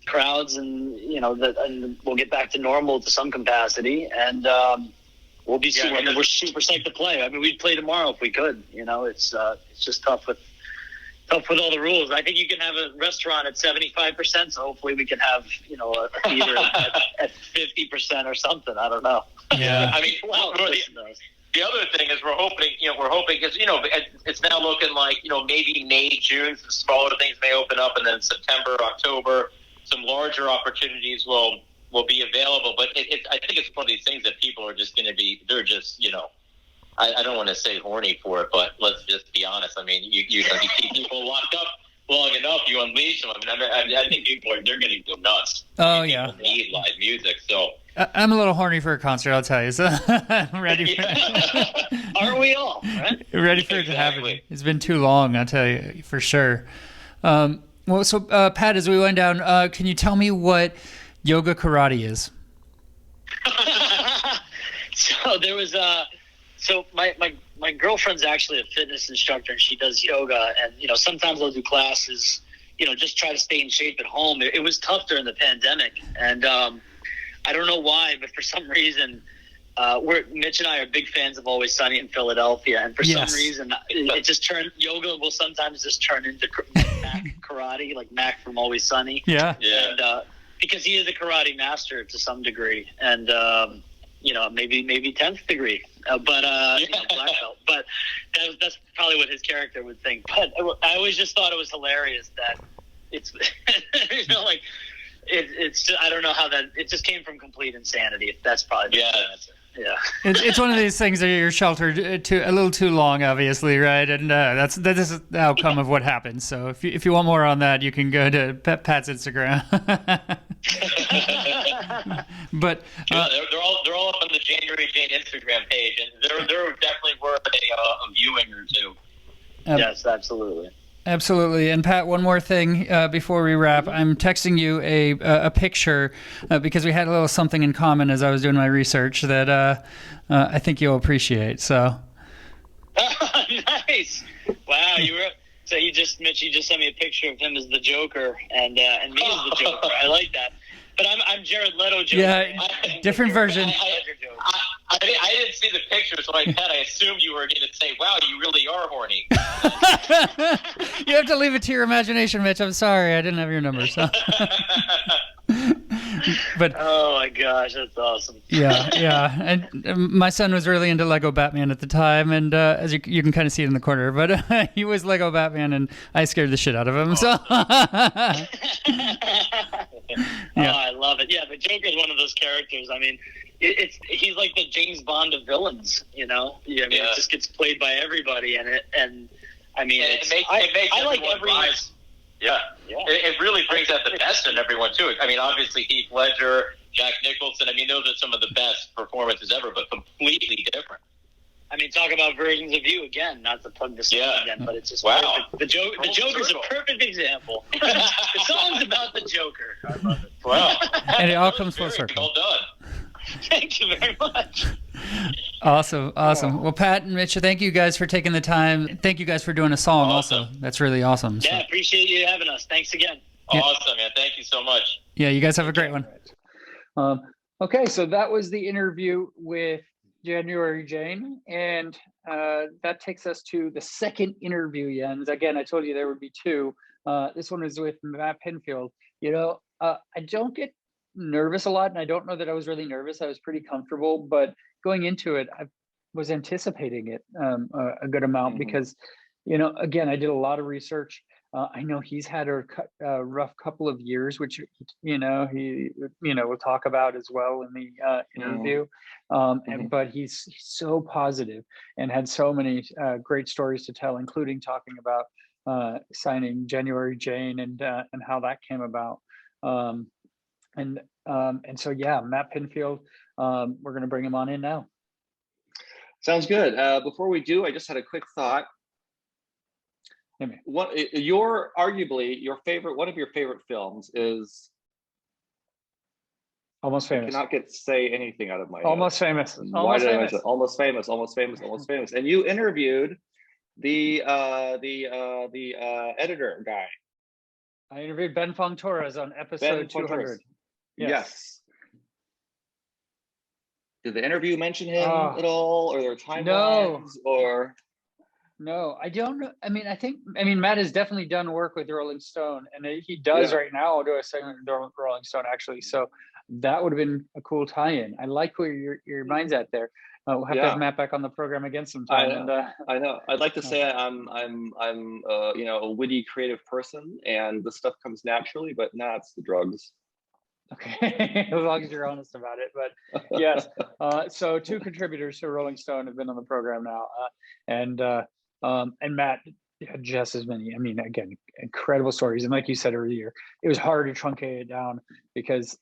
crowds, and and we'll get back to normal to some capacity, and we'll be we're super psyched to play. I mean, we'd play tomorrow if we could. It's just tough with all the rules. I think you can have a restaurant at 75%, so hopefully we can have a theater at 50% or something. I don't know. Yeah, I mean, the other thing is we're hoping because it's now looking like maybe May, June, some smaller things may open up, and then September, October, some larger opportunities will be available. But I think it's one of these things that people are just going to be. They're just I don't want to say horny for it, but let's just be honest. I mean, you keep people locked up long enough, you unleash them. I think they're going to go nuts. Oh yeah, people need live music, so. I'm a little horny for a concert, I'll tell you. So I'm ready for it. Aren't we all? Right? Ready for it to happen. It's been too long, I'll tell you, for sure. So Pat, as we went down, can you tell me what yoga karate is? So there was my girlfriend's actually a fitness instructor, and she does yoga, and sometimes I'll do classes, just try to stay in shape at home. It was tough during the pandemic, and I don't know why, but for some reason, Mitch and I are big fans of Always Sunny in Philadelphia, and for some reason, yoga will sometimes just turn into Mac karate, like Mac from Always Sunny. Yeah. And because he is a karate master to some degree, and maybe 10th degree, but black belt. But that's probably what his character would think. But I always just thought it was hilarious that it's it's I don't know how that it just came from complete insanity. That's probably the answer. Yeah. It's one of these things that you're sheltered a little too long, obviously, right? And that is the outcome of what happened. So if you want more on that, you can go to Pat's Instagram. But they're all up on the January Jane Instagram page, and they're definitely worth a viewing or two. Yes, absolutely. Absolutely. And Pat, one more thing before we wrap. I'm texting you a picture because we had a little something in common as I was doing my research that I think you'll appreciate. So. Nice. Wow. Mitch, you just sent me a picture of him as the Joker and me as the Joker. I like that. But I'm Jared Leto Joker. Yeah, different version. I didn't see the picture, so I assumed you were going to say, "Wow, you really are horny." You have to leave it to your imagination, Mitch. I'm sorry, I didn't have your number. So. But oh my gosh, that's awesome. Yeah. And my son was really into Lego Batman at the time, and as you can kind of see it in the corner, but he was Lego Batman, and I scared the shit out of him. So. Yeah. Oh, I love it. Yeah, the Joker is one of those characters. I mean, he's like the James Bond of villains. You know, it just gets played by everybody, and I mean, it makes I like every. Rise. Yeah. It really brings out the best in everyone too. I mean, obviously Heath Ledger, Jack Nicholson. I mean, those are some of the best performances ever, but completely different. I mean, talk about versions of you again. Not to plug this song again, but it's just wow. Perfect. The Joker's a perfect example. The song's about the Joker. I love it. Wow. And it all comes full circle. Well done. Thank you very much. Awesome. Well, Pat and Mitch, thank you guys for taking the time. Thank you guys for doing a song also. That's really awesome. Yeah, appreciate you having us. Thanks again. Awesome, man. Thank you so much. Yeah, you guys have a great one. Okay, so that was the interview with January Jane, and that takes us to the second interview, Jens. Again, I told you there would be two. This one is with Matt Pinfield. You know, I don't get nervous a lot, and I don't know that I was really nervous. I was pretty comfortable, but going into it, I was anticipating it a good amount because, you know, again, I did a lot of research. I know he's had a rough couple of years, which, you know, we'll talk about as well in the interview. But he's so positive and had so many great stories to tell, including talking about signing January Jane and how that came about. And so, yeah, Matt Pinfield, we're going to bring him on in now. Sounds good. Before we do, I just had a quick thought. What arguably your favorite, one of your favorite films is Almost Famous. I cannot say anything out of my Almost head. Famous. Why did I mention Almost Famous? Almost Famous. And you interviewed the editor guy. I interviewed Ben Fong Torres on episode 200. Yes. Did the interview mention him at all, or their timelines, or? No, I don't know. I mean, Matt has definitely done work with Rolling Stone, and he does right now do a segment with Rolling Stone, actually. So that would have been a cool tie-in. I like where your mind's at there. We'll have to have Matt back on the program again sometime. I know. I'd like to say I'm a witty, creative person, and the stuff comes naturally, but it's the drugs. Okay, as long as you're honest about it. But yes, so two contributors to Rolling Stone have been on the program now, and Matt had just as many. I mean, again, incredible stories. And like you said earlier, it was hard to truncate it down because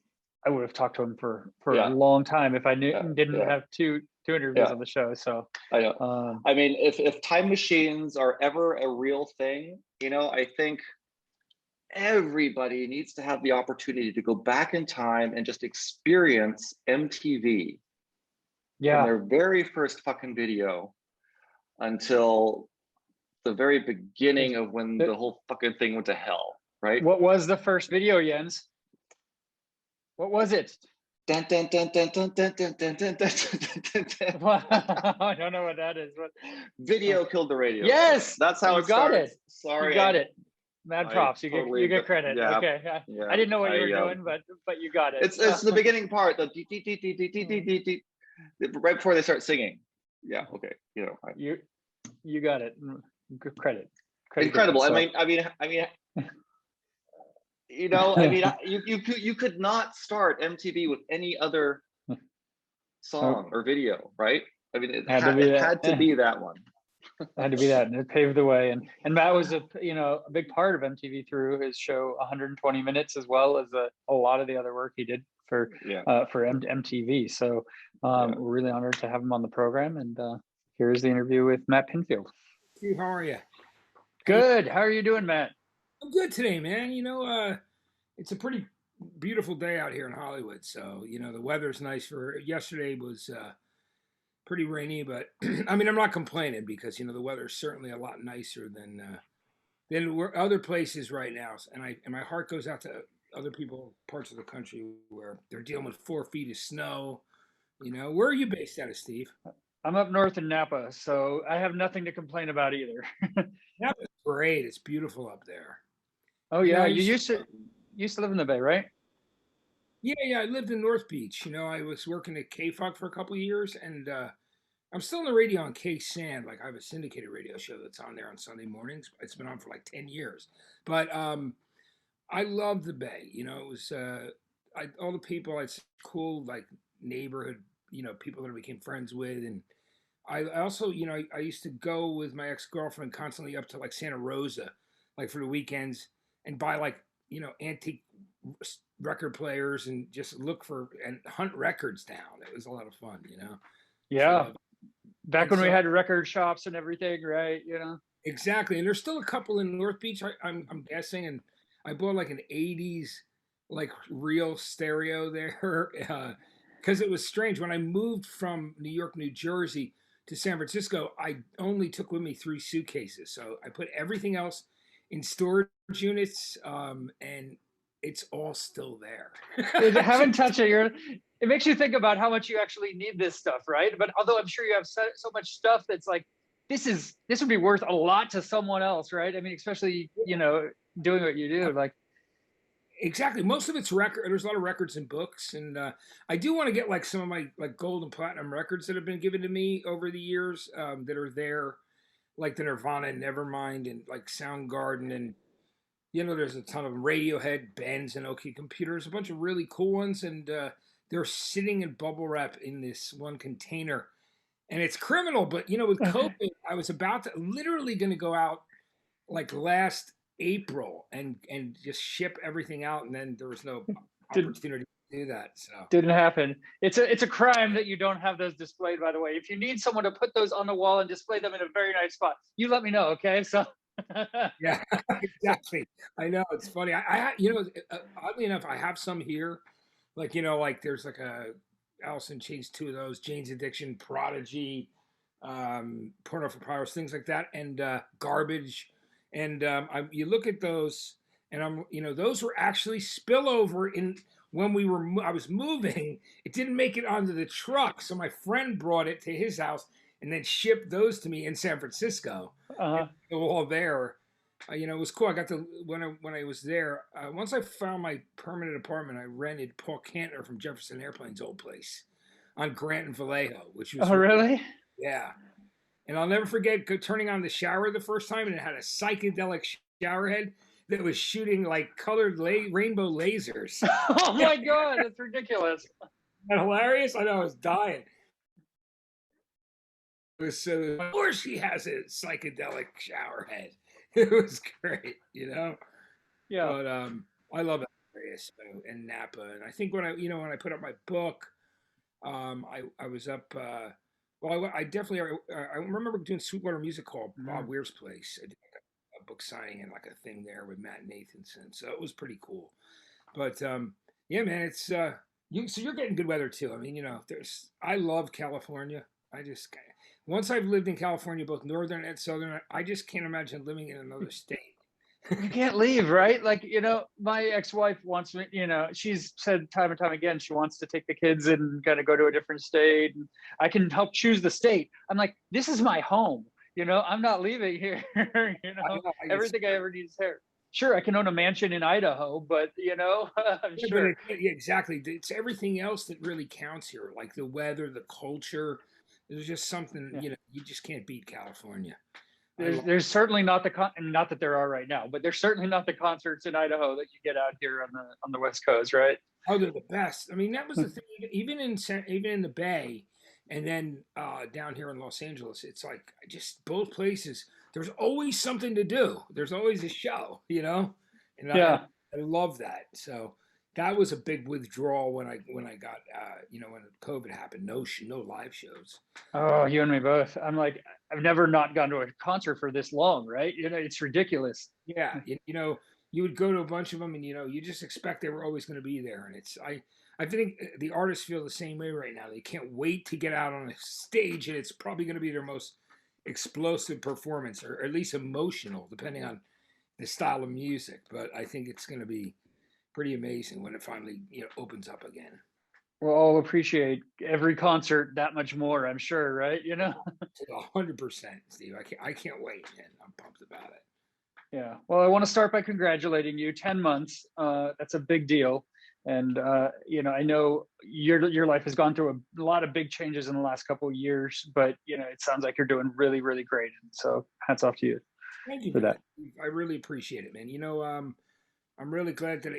I would have talked to him for a long time if I didn't have two interviews on the show. So I know. I mean, if time machines are ever a real thing, you know, I think everybody needs to have the opportunity to go back in time and just experience MTV from their very first fucking video until the very beginning of when the whole fucking thing went to hell, right? What was the first video, Jens? What was it? Dun, dun, dun, dun, dun, dun, dun, dun, dun, dun, dun, dun. I don't know what that is, but video killed the radio. Yes, that's how it got starts. it. Sorry, you got it. Mad props. You get credit. Yeah, okay. I didn't know what you were doing, but you got it. It's the beginning part, the right before they start singing. Yeah. Okay. You know. You got it. Good credit. Incredible. So. I mean. You know, I mean, you could not start MTV with any other song or video, right? I mean, it had to be that one. It had to be that, and it paved the way. And Matt was a big part of MTV through his show 120 Minutes, as well as a lot of the other work he did for MTV. So we're really honored to have him on the program. And here's the interview with Matt Pinfield. Steve, how are you? Good. How are you doing, Matt? I'm good today, man. You know, it's a pretty beautiful day out here in Hollywood. So, you know, the weather's nice. Yesterday was pretty rainy, but I mean, I'm not complaining because, you know, the weather's certainly a lot nicer than other places right now. And my heart goes out to other people, parts of the country where they're dealing with 4 feet of snow, Where are you based out of, Steve? I'm up north in Napa, so I have nothing to complain about either. Napa's great. It's beautiful up there. Oh yeah, you used to live in the Bay, right? Yeah. I lived in North Beach. I was working at KFOC for a couple of years, and I'm still on the radio on KSAN. Like I have a syndicated radio show that's on there on Sunday mornings. It's been on for like 10 years. But I love the Bay. It was all the people. It's cool, like neighborhood. People that I became friends with, and I also, I used to go with my ex-girlfriend constantly up to like Santa Rosa, like for the weekends, and buy like antique record players and just look for and hunt records down. It was a lot of fun. Yeah. So, back when we had record shops and everything, right? Exactly. And there's still a couple in North Beach, I'm guessing, and I bought like an 80s like real stereo there because it was strange when I moved from New York, New Jersey to San Francisco. I only took with me 3 suitcases, so I put everything else in storage units, and it's all still there. Haven't touched it. It makes you think about how much you actually need this stuff, right? But although I'm sure you have so much stuff that's like, this would be worth a lot to someone else, right? I mean, especially doing what you do, like. Exactly. Most of it's record. There's a lot of records and books, and I do want to get like some of my like gold and platinum records that have been given to me over the years that are there, like the Nirvana and Nevermind and like Soundgarden, and there's a ton of them. Radiohead, Benz, and OK Computers, a bunch of really cool ones, and they're sitting in bubble wrap in this one container, and it's criminal. But with COVID, I was literally going to go out like last April and just ship everything out, and then there was no opportunity to do that. So didn't happen. It's a crime that you don't have those displayed, by the way. If you need someone to put those on the wall and display them in a very nice spot, you let me know, okay? So yeah, exactly. I know, it's funny. I oddly enough, I have some here. Like like there's like a Alice in Chains, 2 of those, Jane's Addiction, Prodigy, Porno for Pyros, things like that, and Garbage. And you look at those, and those were actually spillover in when I was moving. It didn't make it onto the truck, so my friend brought it to his house and then shipped those to me in San Francisco. They were all there. It was cool. I got to when I was there. Once I found my permanent apartment, I rented Paul Kantner from Jefferson Airplane's old place on Grant and Vallejo, which was really? Yeah. And I'll never forget turning on the shower the first time, and it had a psychedelic shower head that was shooting like colored rainbow lasers. Oh my God, that's ridiculous. Isn't that hilarious? I know, I was dying. It was so, of course she has a psychedelic shower head. It was great, Yeah. But I love that area and Napa. And I think when I put up my book, I was up. Well, I definitely I remember doing Sweetwater Music Hall, Bob Weir's place. I did a book signing and like a thing there with Matt Nathanson, so it was pretty cool. But yeah, man, it's so you're getting good weather too. I mean, I love California. Once I've lived in California, both northern and southern, I just can't imagine living in another state. You can't leave, right? Like, my ex-wife wants me, she's said time and time again, she wants to take the kids and kind of go to a different state. And I can help choose the state. I'm like, this is my home. I'm not leaving here. Everything I ever need is here. Sure, I can own a mansion in Idaho, but I'm sure. Yeah, exactly. It's everything else that really counts here, like the weather, the culture. There's just something, you just can't beat California. There's certainly not not that there are right now, but there's certainly not the concerts in Idaho that you get out here on the West Coast, right? Oh, they're the best. I mean, that was the thing. Even in the Bay, and then down here in Los Angeles, it's like just both places. There's always something to do. There's always a show, And I love that. So that was a big withdrawal when I got when COVID happened. No live shows. Oh, you and me both. I'm like, I've never not gone to a concert for this long, right? It's ridiculous. Yeah, you would go to a bunch of them, and you just expect they were always going to be there. And I think the artists feel the same way right now. They can't wait to get out on a stage, and it's probably going to be their most explosive performance, or at least emotional, depending on the style of music. But I think it's going to be pretty amazing when it finally opens up again. we'll all appreciate every concert that much more, I'm sure, right? 100%, Steve. I can't wait, man. I'm pumped about it. Yeah. Well, I want to start by congratulating you. 10 months. That's a big deal. And, I know your life has gone through a lot of big changes in the last couple of years, but, it sounds like you're doing really, really great. And so hats off to you. Thank you for that. I really appreciate it, man. I'm really glad that,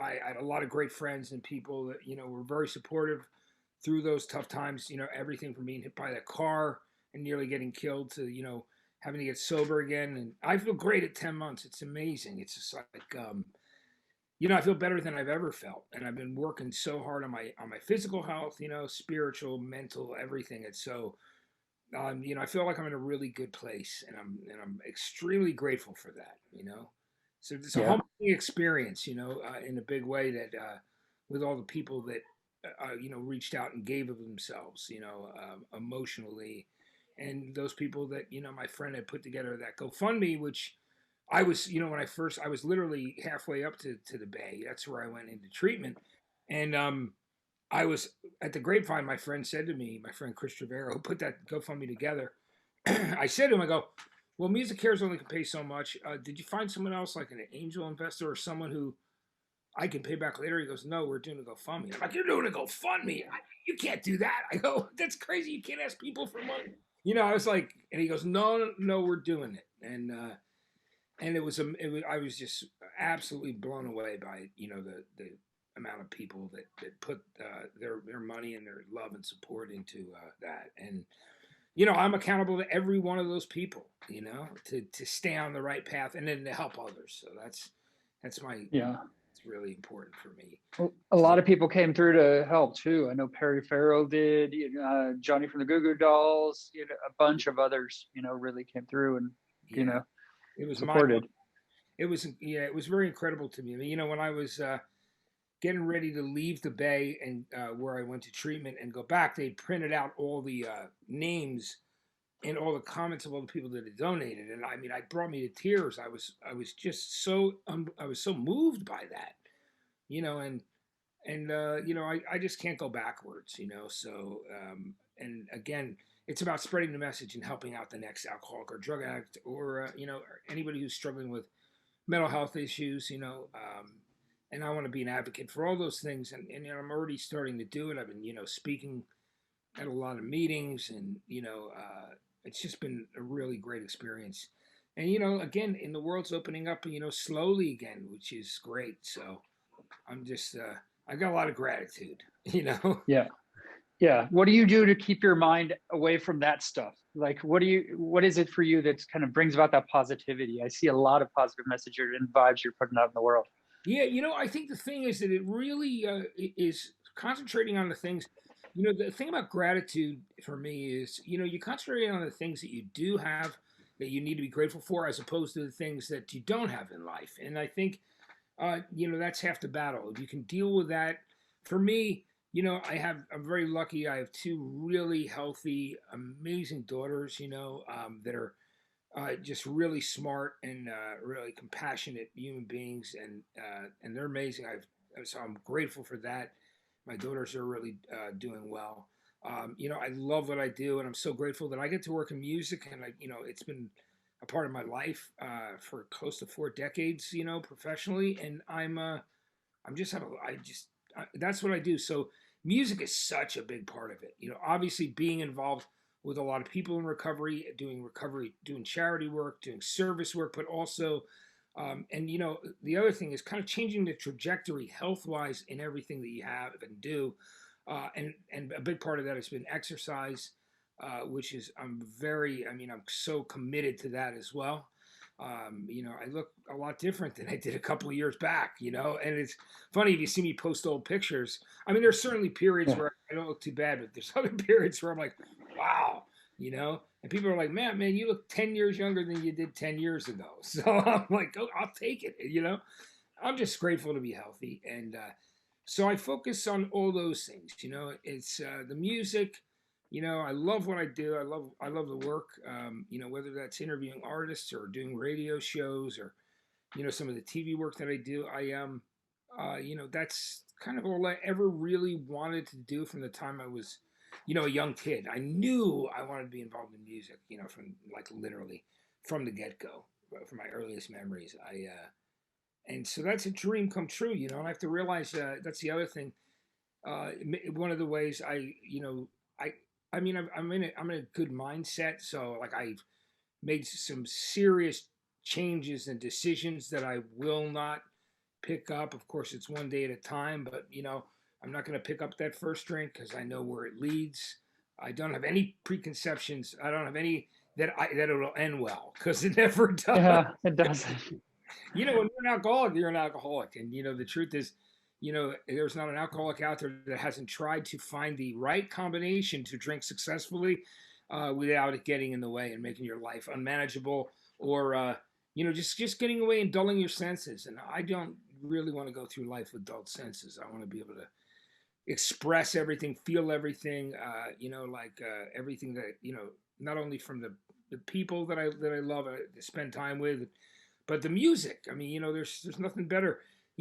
I had a lot of great friends and people that, were very supportive through those tough times, everything from being hit by that car and nearly getting killed to, having to get sober again. And I feel great at 10 months. It's amazing. It's just like, I feel better than I've ever felt. And I've been working so hard on my physical health, spiritual, mental, everything. It's so, I feel like I'm in a really good place, and I'm extremely grateful for that, So it's a humbling experience, in a big way that, with all the people that, reached out and gave of themselves, emotionally, and those people that, my friend had put together that GoFundMe, which I was, when I was literally halfway up to the Bay. That's where I went into treatment. And I was at the Grapevine. My friend said to me, my friend Chris Trevero, who put that GoFundMe together, I said to him, I go, well, Music Cares only can pay so much. Did you find someone else, like an angel investor or someone who I can pay back later? He goes, no, we're doing a GoFundMe. I'm like, you're doing a GoFundMe? You can't do that. I go, that's crazy. You can't ask people for money. I was like, and he goes, no, we're doing it. And I was just absolutely blown away by, the amount of people that put their money and their love and support into that. And, I'm accountable to every one of those people, to stay on the right path and then to help others. So that's my, it's really important for me. A lot of people came through to help too. I know Perry Farrell did, Johnny from the Goo Goo Dolls, a bunch of others, really came through and, it was supported. It was very incredible to me. I mean, when I was getting ready to leave the Bay and where I went to treatment and go back, they printed out all the names and all the comments of all the people that had donated, and I mean, it brought me to tears. I was just so I was so moved by that, I just can't go backwards, So and again, it's about spreading the message and helping out the next alcoholic or drug addict or anybody who's struggling with mental health issues, and I want to be an advocate for all those things. And I'm already starting to do it. I've been, speaking at a lot of meetings and, it's just been a really great experience. And, again, in the world's opening up, slowly again, which is great. So I'm just, I got a lot of gratitude, Yeah. Yeah. What do you do to keep your mind away from that stuff? Like, what is it for you that kind of brings about that positivity? I see a lot of positive messages and vibes you're putting out in the world. Yeah. I think the thing is that it really is concentrating on the things, the thing about gratitude for me is, you concentrate on the things that you do have that you need to be grateful for, as opposed to the things that you don't have in life. And I think, that's half the battle. If you can deal with that, for me, I'm very lucky. I have two really healthy, amazing daughters, that are just really smart and really compassionate human beings, and they're amazing. So I'm grateful for that. My daughters are really doing well. I love what I do, and I'm so grateful that I get to work in music, and it's been a part of my life for close to 4 decades, professionally, and that's what I do. So music is such a big part of it. Obviously being involved with a lot of people in recovery, doing charity work, doing service work, but also, the other thing is kind of changing the trajectory health-wise in everything that you have and do. And a big part of that has been exercise, which is, I'm so committed to that as well. I look a lot different than I did a couple of years back, and it's funny if you see me post old pictures. I mean, there's certainly periods where I don't look too bad, but there's other periods where I'm like, wow, and people are like, man, you look 10 years younger than you did 10 years ago. So I'm like, oh, I'll take it. I'm just grateful to be healthy. And, so I focus on all those things, it's, the music. I love what I do. I love the work, whether that's interviewing artists or doing radio shows or, some of the TV work that I do. That's kind of all I ever really wanted to do from the time I was, a young kid. I knew I wanted to be involved in music, from like literally from the get-go, from my earliest memories. And so that's a dream come true, and I have to realize that's the other thing. One of the ways I'm in a good mindset. So like I've made some serious changes and decisions that I will not pick up. Of course, it's one day at a time, but I'm not going to pick up that first drink because I know where it leads. I don't have any preconceptions. I don't have any that it'll end well, because it never does. Yeah, it does. When you're an alcoholic, you're an alcoholic, and the truth is, there's not an alcoholic out there that hasn't tried to find the right combination to drink successfully without it getting in the way and making your life unmanageable, or just getting away and dulling your senses. And I don't really want to go through life with dulled senses. I want to be able to express everything, feel everything, everything that, not only from the people that I love to spend time with, but the music. I mean, there's nothing better.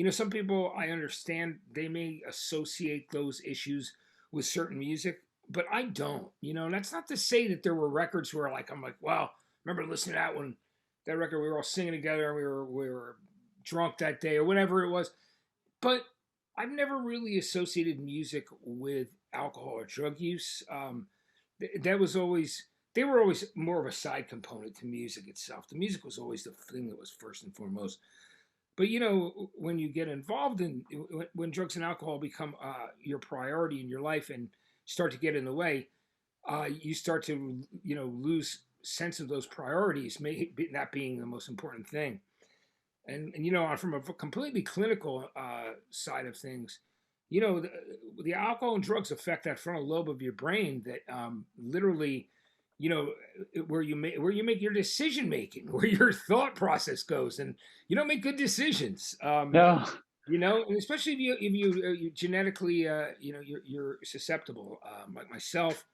Some people, I understand, they may associate those issues with certain music, but I don't. That's not to say that there were records where I'm like, wow, remember listening to that one, that record, we were all singing together and we were drunk that day or whatever it was. But I've never really associated music with alcohol or drug use. They were always more of a side component to music itself. The music was always the thing that was first and foremost. But when you get involved when drugs and alcohol become your priority in your life and start to get in the way, you start to lose sense of those priorities, that being the most important thing. And from a completely clinical side of things, the alcohol and drugs affect that frontal lobe of your brain that literally, where you make your decision making, where your thought process goes, and you don't make good decisions. No. And especially if you genetically, you're susceptible. Like myself,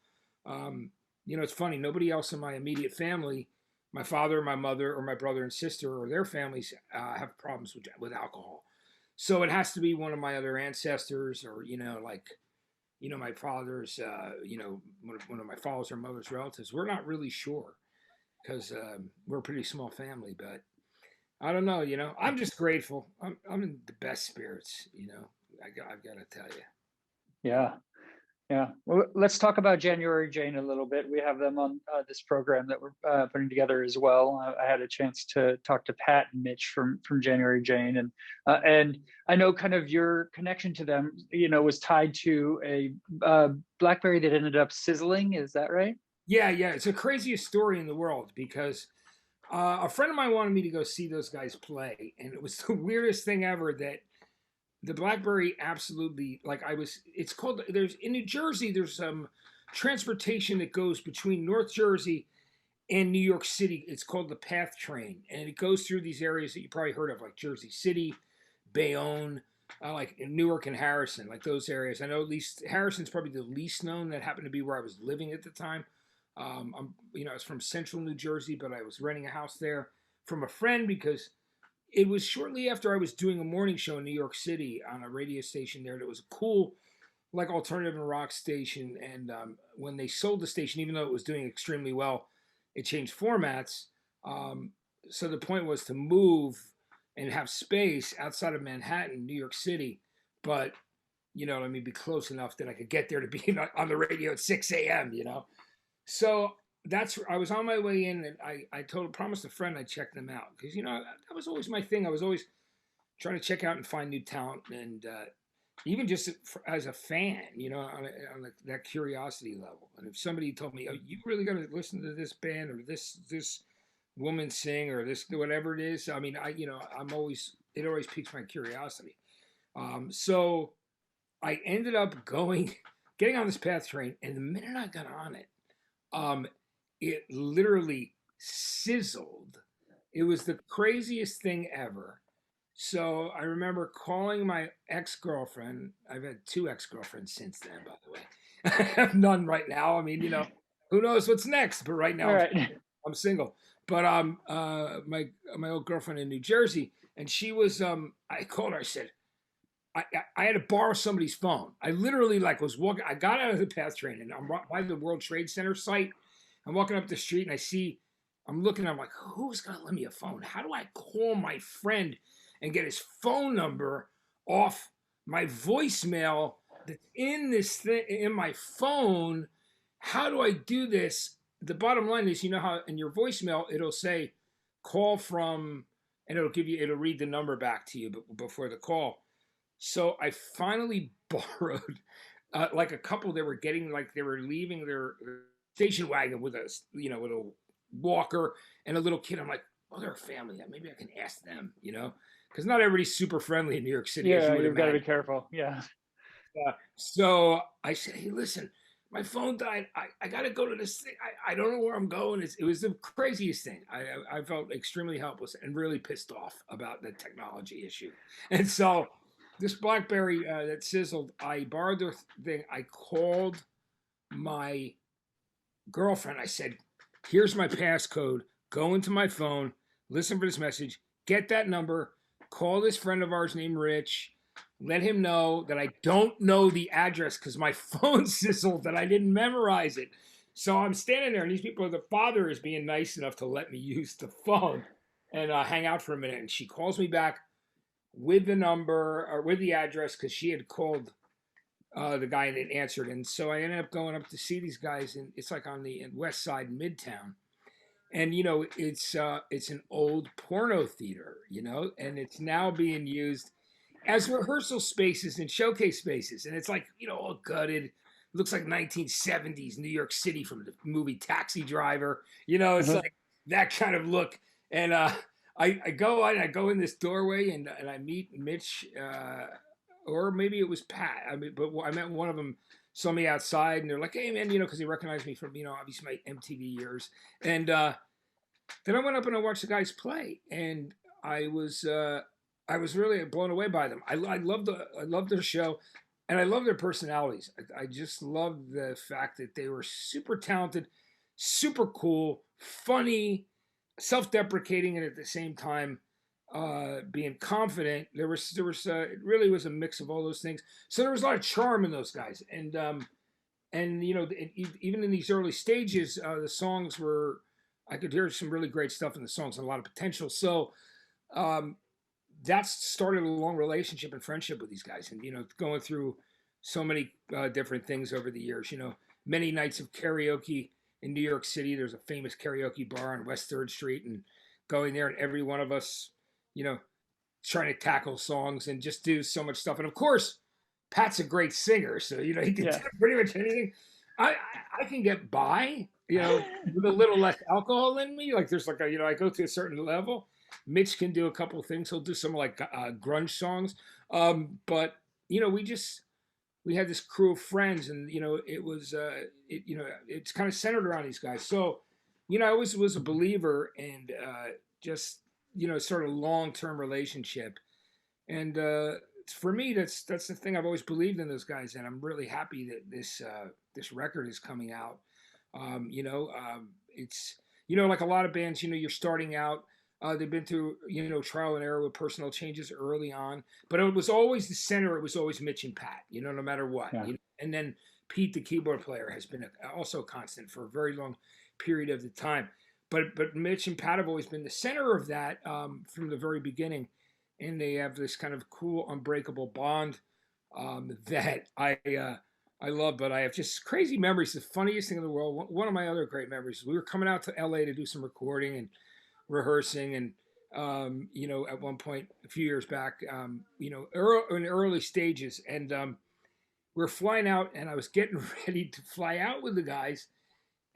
it's funny. Nobody else in my immediate family, my father, my mother, or my brother and sister, or their families have problems with alcohol. So it has to be one of my other ancestors, or my father's, one of my father's or mother's relatives. We're not really sure, because we're a pretty small family. But I don't know. I'm just grateful. I'm in the best spirits. I've got to tell you. Yeah. Yeah. Well, let's talk about January Jane a little bit. We have them on this program that we're putting together as well. I had a chance to talk to Pat and Mitch from January Jane, and I know kind of your connection to them, was tied to a BlackBerry that ended up sizzling. Is that right? Yeah. It's the craziest story in the world, because a friend of mine wanted me to go see those guys play, and it was the weirdest thing ever that the BlackBerry absolutely, there's in New Jersey, there's some transportation that goes between North Jersey and New York City. It's called the PATH train, and it goes through these areas that you probably heard of, like Jersey City, Bayonne, like Newark and Harrison, like those areas. I know at least Harrison's probably the least known. That happened to be where I was living at the time. I was from central New Jersey, but I was renting a house there from a friend, because it was shortly after I was doing a morning show in New York City on a radio station there. That was a cool, like, alternative and rock station. And when they sold the station, even though it was doing extremely well, it changed formats. So the point was to move and have space outside of Manhattan, New York City, but be close enough that I could get there to be on the radio at 6 a.m. So I was on my way in, and I promised a friend I'd check them out, because that was always my thing. I was always trying to check out and find new talent, and even just as a fan, on that curiosity level. And if somebody told me, "Oh, you really got to listen to this band or this woman sing or this whatever it is," I mean, it always piques my curiosity. So I ended up getting on this PATH train, and the minute I got on it, it literally sizzled. It was the craziest thing ever. So I remember calling my ex-girlfriend. I've had 2 ex-girlfriends since then, by the way. I have none right now. I mean, who knows what's next? But right now, I'm single. But my old girlfriend in New Jersey, and she was. I called her. I said, I had to borrow somebody's phone. I literally was walking. I got out of the PATH train and I'm by the World Trade Center site. I'm walking up the street and I'm looking. I'm like, who's gonna lend me a phone? How do I call my friend and get his phone number off my voicemail that's in this thing in my phone? How do I do this? The bottom line is, you know how in your voicemail it'll say call from, and it'll read the number back to you before the call. So I finally borrowed a couple that were getting, they were leaving their station wagon with a walker and a little kid. I'm like, oh, they're a family. Maybe I can ask them, because not everybody's super friendly in New York City. Yeah, you've got to be careful. Yeah. So I said, hey, listen, my phone died. I got to go to this thing. I don't know where I'm going. It was the craziest thing. I felt extremely helpless and really pissed off about the technology issue. And so this BlackBerry that sizzled, I borrowed the thing. I called my girlfriend. I said, here's my passcode. Go into my phone, listen for this message, get that number, call this friend of ours named Rich, let him know that I don't know the address because my phone sizzled, that I didn't memorize it. So I'm standing there, and these people, the father is being nice enough to let me use the phone and hang out for a minute. And she calls me back with the number or with the address because she had called the guy and it answered. And so I ended up going up to see these guys, and it's on the west side, Midtown. And, it's an old porno theater, and it's now being used as rehearsal spaces and showcase spaces. And it's all gutted. It looks like 1970s New York City from the movie Taxi Driver. It's like that kind of look. And I go in this doorway and I meet Mitch, or maybe it was Pat. But I met one of them, saw me outside, and they're like, hey, man, because he recognized me from, obviously my MTV years. And then I went up and I watched the guys play, and I was really blown away by them. I loved their show, and I love their personalities. I just love the fact that they were super talented, super cool, funny, self-deprecating, and at the same time being confident. There was it really was a mix of all those things. So there was a lot of charm in those guys, and even in these early stages, the songs were, I could hear some really great stuff in the songs and a lot of potential. So that started a long relationship and friendship with these guys, and going through so many different things over the years. Many nights of karaoke in New York City. There's a famous karaoke bar on West 3rd Street, and going there, and every one of us, trying to tackle songs and just do so much stuff. And of course, Pat's a great singer, so he can do pretty much anything. I can get by, with a little less alcohol in me. There's I go to a certain level. Mitch can do a couple of things. He'll do some grunge songs. But we had this crew of friends, and it was it's kind of centered around these guys. So I always was a believer, and just sort of long-term relationship. And for me, that's the thing I've always believed in those guys, and I'm really happy that this record is coming out. It's like a lot of bands, you're starting out. They've been through, trial and error with personal changes early on, but it was always the center. It was always Mitch and Pat, no matter what. Yeah. And then Pete, the keyboard player, has been also constant for a very long period of the time. But Mitch and Pat have always been the center of that from the very beginning, and they have this kind of cool, unbreakable bond that I love. But I have just crazy memories. The funniest thing in the world. One of my other great memories. We were coming out to LA to do some recording and rehearsing, and at one point a few years back, in early stages, and we were flying out, and I was getting ready to fly out with the guys,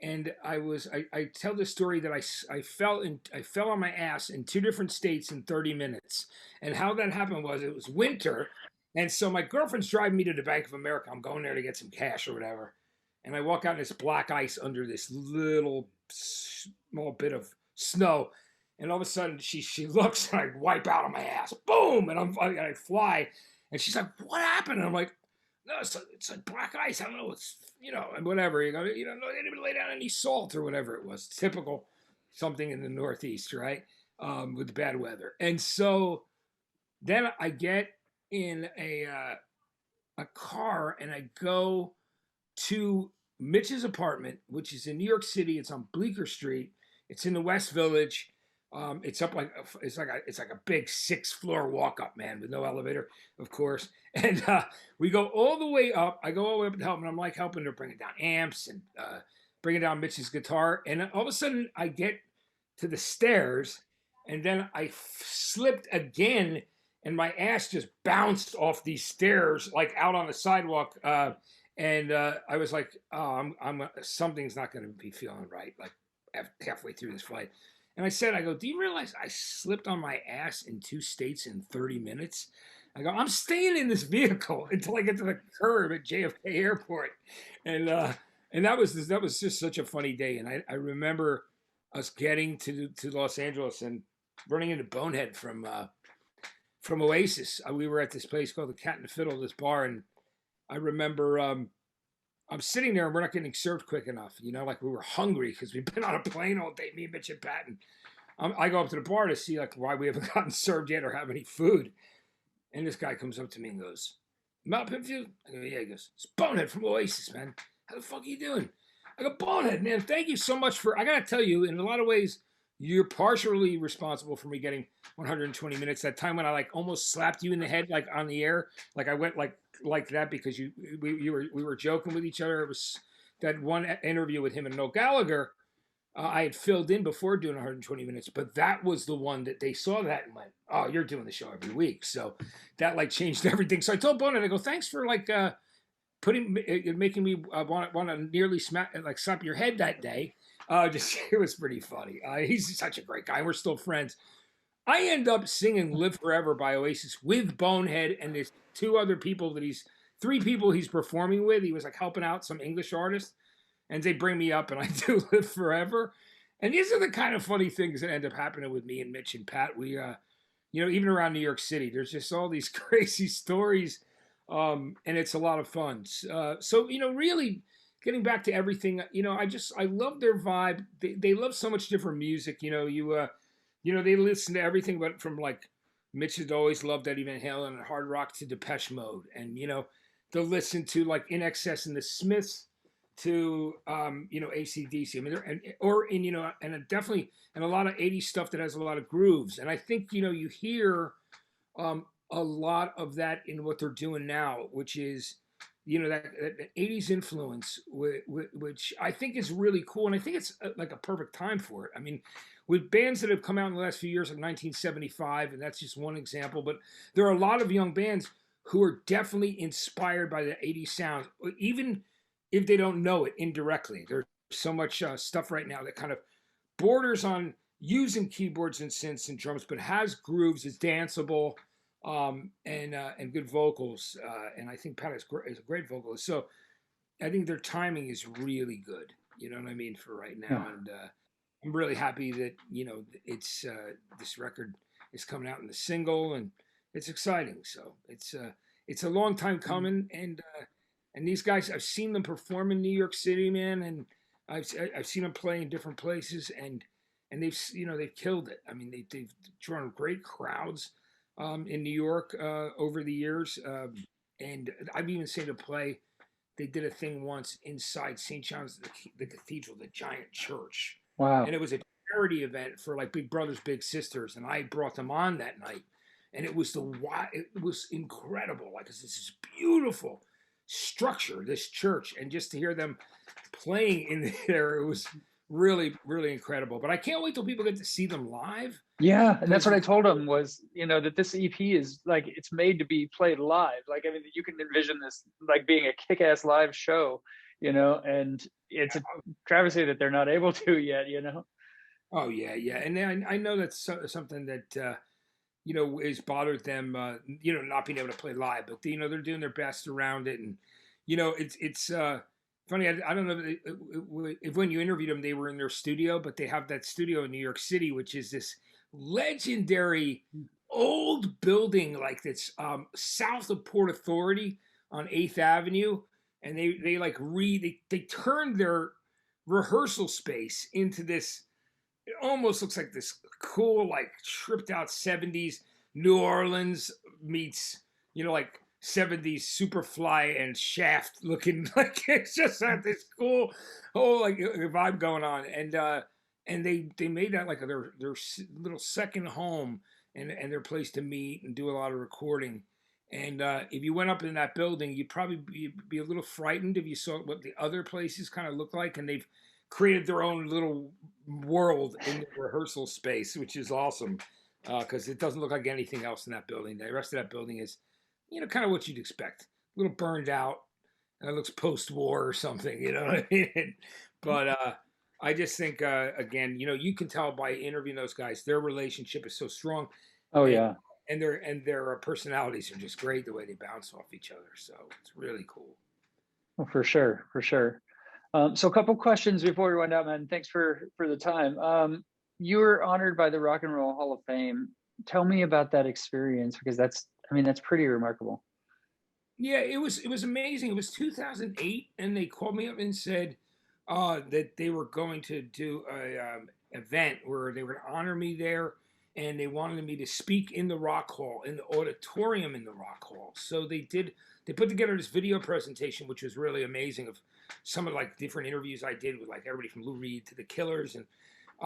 and I tell this story that I fell on my ass in 2 different states in 30 minutes, and how that happened was it was winter, and so my girlfriend's driving me to the Bank of America. I'm going there to get some cash or whatever, and I walk out in this black ice under this little small bit of snow, and all of a sudden she looks, and I wipe out on my ass, boom, and I fly, and she's like, "What happened?" And I'm like, "No, it's like black ice. I don't know. It's and whatever. They didn't even lay down any salt or whatever it was. Typical something in the Northeast, right? With the bad weather." And so then I get in a car and I go to Mitch's apartment, which is in New York City. It's on Bleecker Street. It's in the West Village. It's up like it's like a big 6th-floor walk up, man, with no elevator, of course. And we go all the way up. I go all the way up to help, and I'm like helping her bringing down amps and bringing down Mitch's guitar. And all of a sudden, I get to the stairs, and then I slipped again, and my ass just bounced off these stairs, like out on the sidewalk. And I was like, oh, something's not going to be feeling right, like halfway through this flight. And I go, do you realize I slipped on my ass in 2 states in 30 minutes? I go, I'm staying in this vehicle until I get to the curb at JFK Airport. And that was just such a funny day. And I remember us getting to Los Angeles and running into Bonehead from Oasis. We were at this place called the Cat and the Fiddle, this bar. And I remember I'm sitting there and we're not getting served quick enough, like we were hungry because we've been on a plane all day, me, Mitch, and Pat. And I go up to the bar to see like why we haven't gotten served yet or have any food. And this guy comes up to me and goes, Matt Pinfield? I go, yeah. He goes, it's Bonehead from Oasis, man. How the fuck are you doing? I go, Bonehead, man, thank you so much I got to tell you, in a lot of ways, you're partially responsible for me getting 120 minutes. That time when I like almost slapped you in the head, like on the air, like I went like that because we were joking with each other. It was that one interview with him and Noel Gallagher. I had filled in before doing 120 minutes, but that was the one that they saw that and went, oh, you're doing the show every week. So that like changed everything. So I told Bonehead, I go, thanks for like making me want to nearly slap your head that day. It was pretty funny. He's such a great guy. We're still friends. I end up singing Live Forever by Oasis with Bonehead and there's 3 people he's performing with. He was like helping out some English artists and they bring me up and I do Live Forever. And these are the kind of funny things that end up happening with me and Mitch and Pat. We, even around New York City, there's just all these crazy stories. And it's a lot of fun. So, really getting back to everything, I love their vibe. They love so much different music. They listen to everything, but from like Mitch had always loved Eddie Van Halen and hard rock to Depeche Mode. And, they'll listen to like In Excess and the Smiths to, AC/DC. I mean, definitely, and a lot of 80s stuff that has a lot of grooves. And I think, you hear a lot of that in what they're doing now, which is, that 80s influence, which I think is really cool. And I think it's like a perfect time for it. I mean, with bands that have come out in the last few years, like 1975, and that's just one example, but there are a lot of young bands who are definitely inspired by the 80s sound, even if they don't know it indirectly. There's so much stuff right now that kind of borders on using keyboards and synths and drums, but has grooves, is danceable, and good vocals. And I think Pat is a great vocalist. So I think their timing is really good. You know what I mean, for right now. Yeah. And I'm really happy that, it's this record is coming out in the single and it's exciting. So it's a long time coming. And these guys, I've seen them perform in New York City, man. And I've seen them play in different places and they've killed it. I mean, they've drawn great crowds in New York over the years. And I've even seen them play. They did a thing once inside St. John's, the cathedral, the giant church. Wow. And it was a charity event for like Big Brothers Big Sisters. And I brought them on that night. And it was incredible. Like, it's this beautiful structure, this church. And just to hear them playing in there, it was really, really incredible. But I can't wait till people get to see them live. Yeah, and that's what I told them was, that this EP is like, it's made to be played live. Like, I mean, you can envision this like being a kick-ass live show, and it's a travesty that they're not able to yet, Oh, yeah. And I know that's something that, has bothered them, not being able to play live. But, they're doing their best around it. And, it's funny. I don't know if when you interviewed them, they were in their studio, but they have that studio in New York City, which is this legendary old building like that's south of Port Authority on 8th Avenue. And they turned their rehearsal space into this, it almost looks like this cool, like tripped out 70s New Orleans meets like 70s Superfly and Shaft looking. Like it's just had this cool whole like vibe going on, and they made that like their little second home and their place to meet and do a lot of recording. And if you went up in that building, you'd probably be a little frightened if you saw what the other places kind of look like. And they've created their own little world in the rehearsal space, which is awesome because it doesn't look like anything else in that building. The rest of that building is, kind of what you'd expect. A little burned out. And it looks post-war or something, you know what I mean? But I just think, again, you can tell by interviewing those guys, their relationship is so strong. Oh, yeah. And their personalities are just great the way they bounce off each other. So it's really cool. Well, for sure. So a couple questions before we wind up, man. Thanks for the time. You were honored by the Rock and Roll Hall of Fame. Tell me about that experience, because that's pretty remarkable. Yeah, it was amazing. It was 2008, and they called me up and said that they were going to do a event where they would honor me there. And they wanted me to speak in the Rock Hall, in the auditorium in the Rock Hall. So they put together this video presentation, which was really amazing, of some of like different interviews I did with like everybody from Lou Reed to the Killers,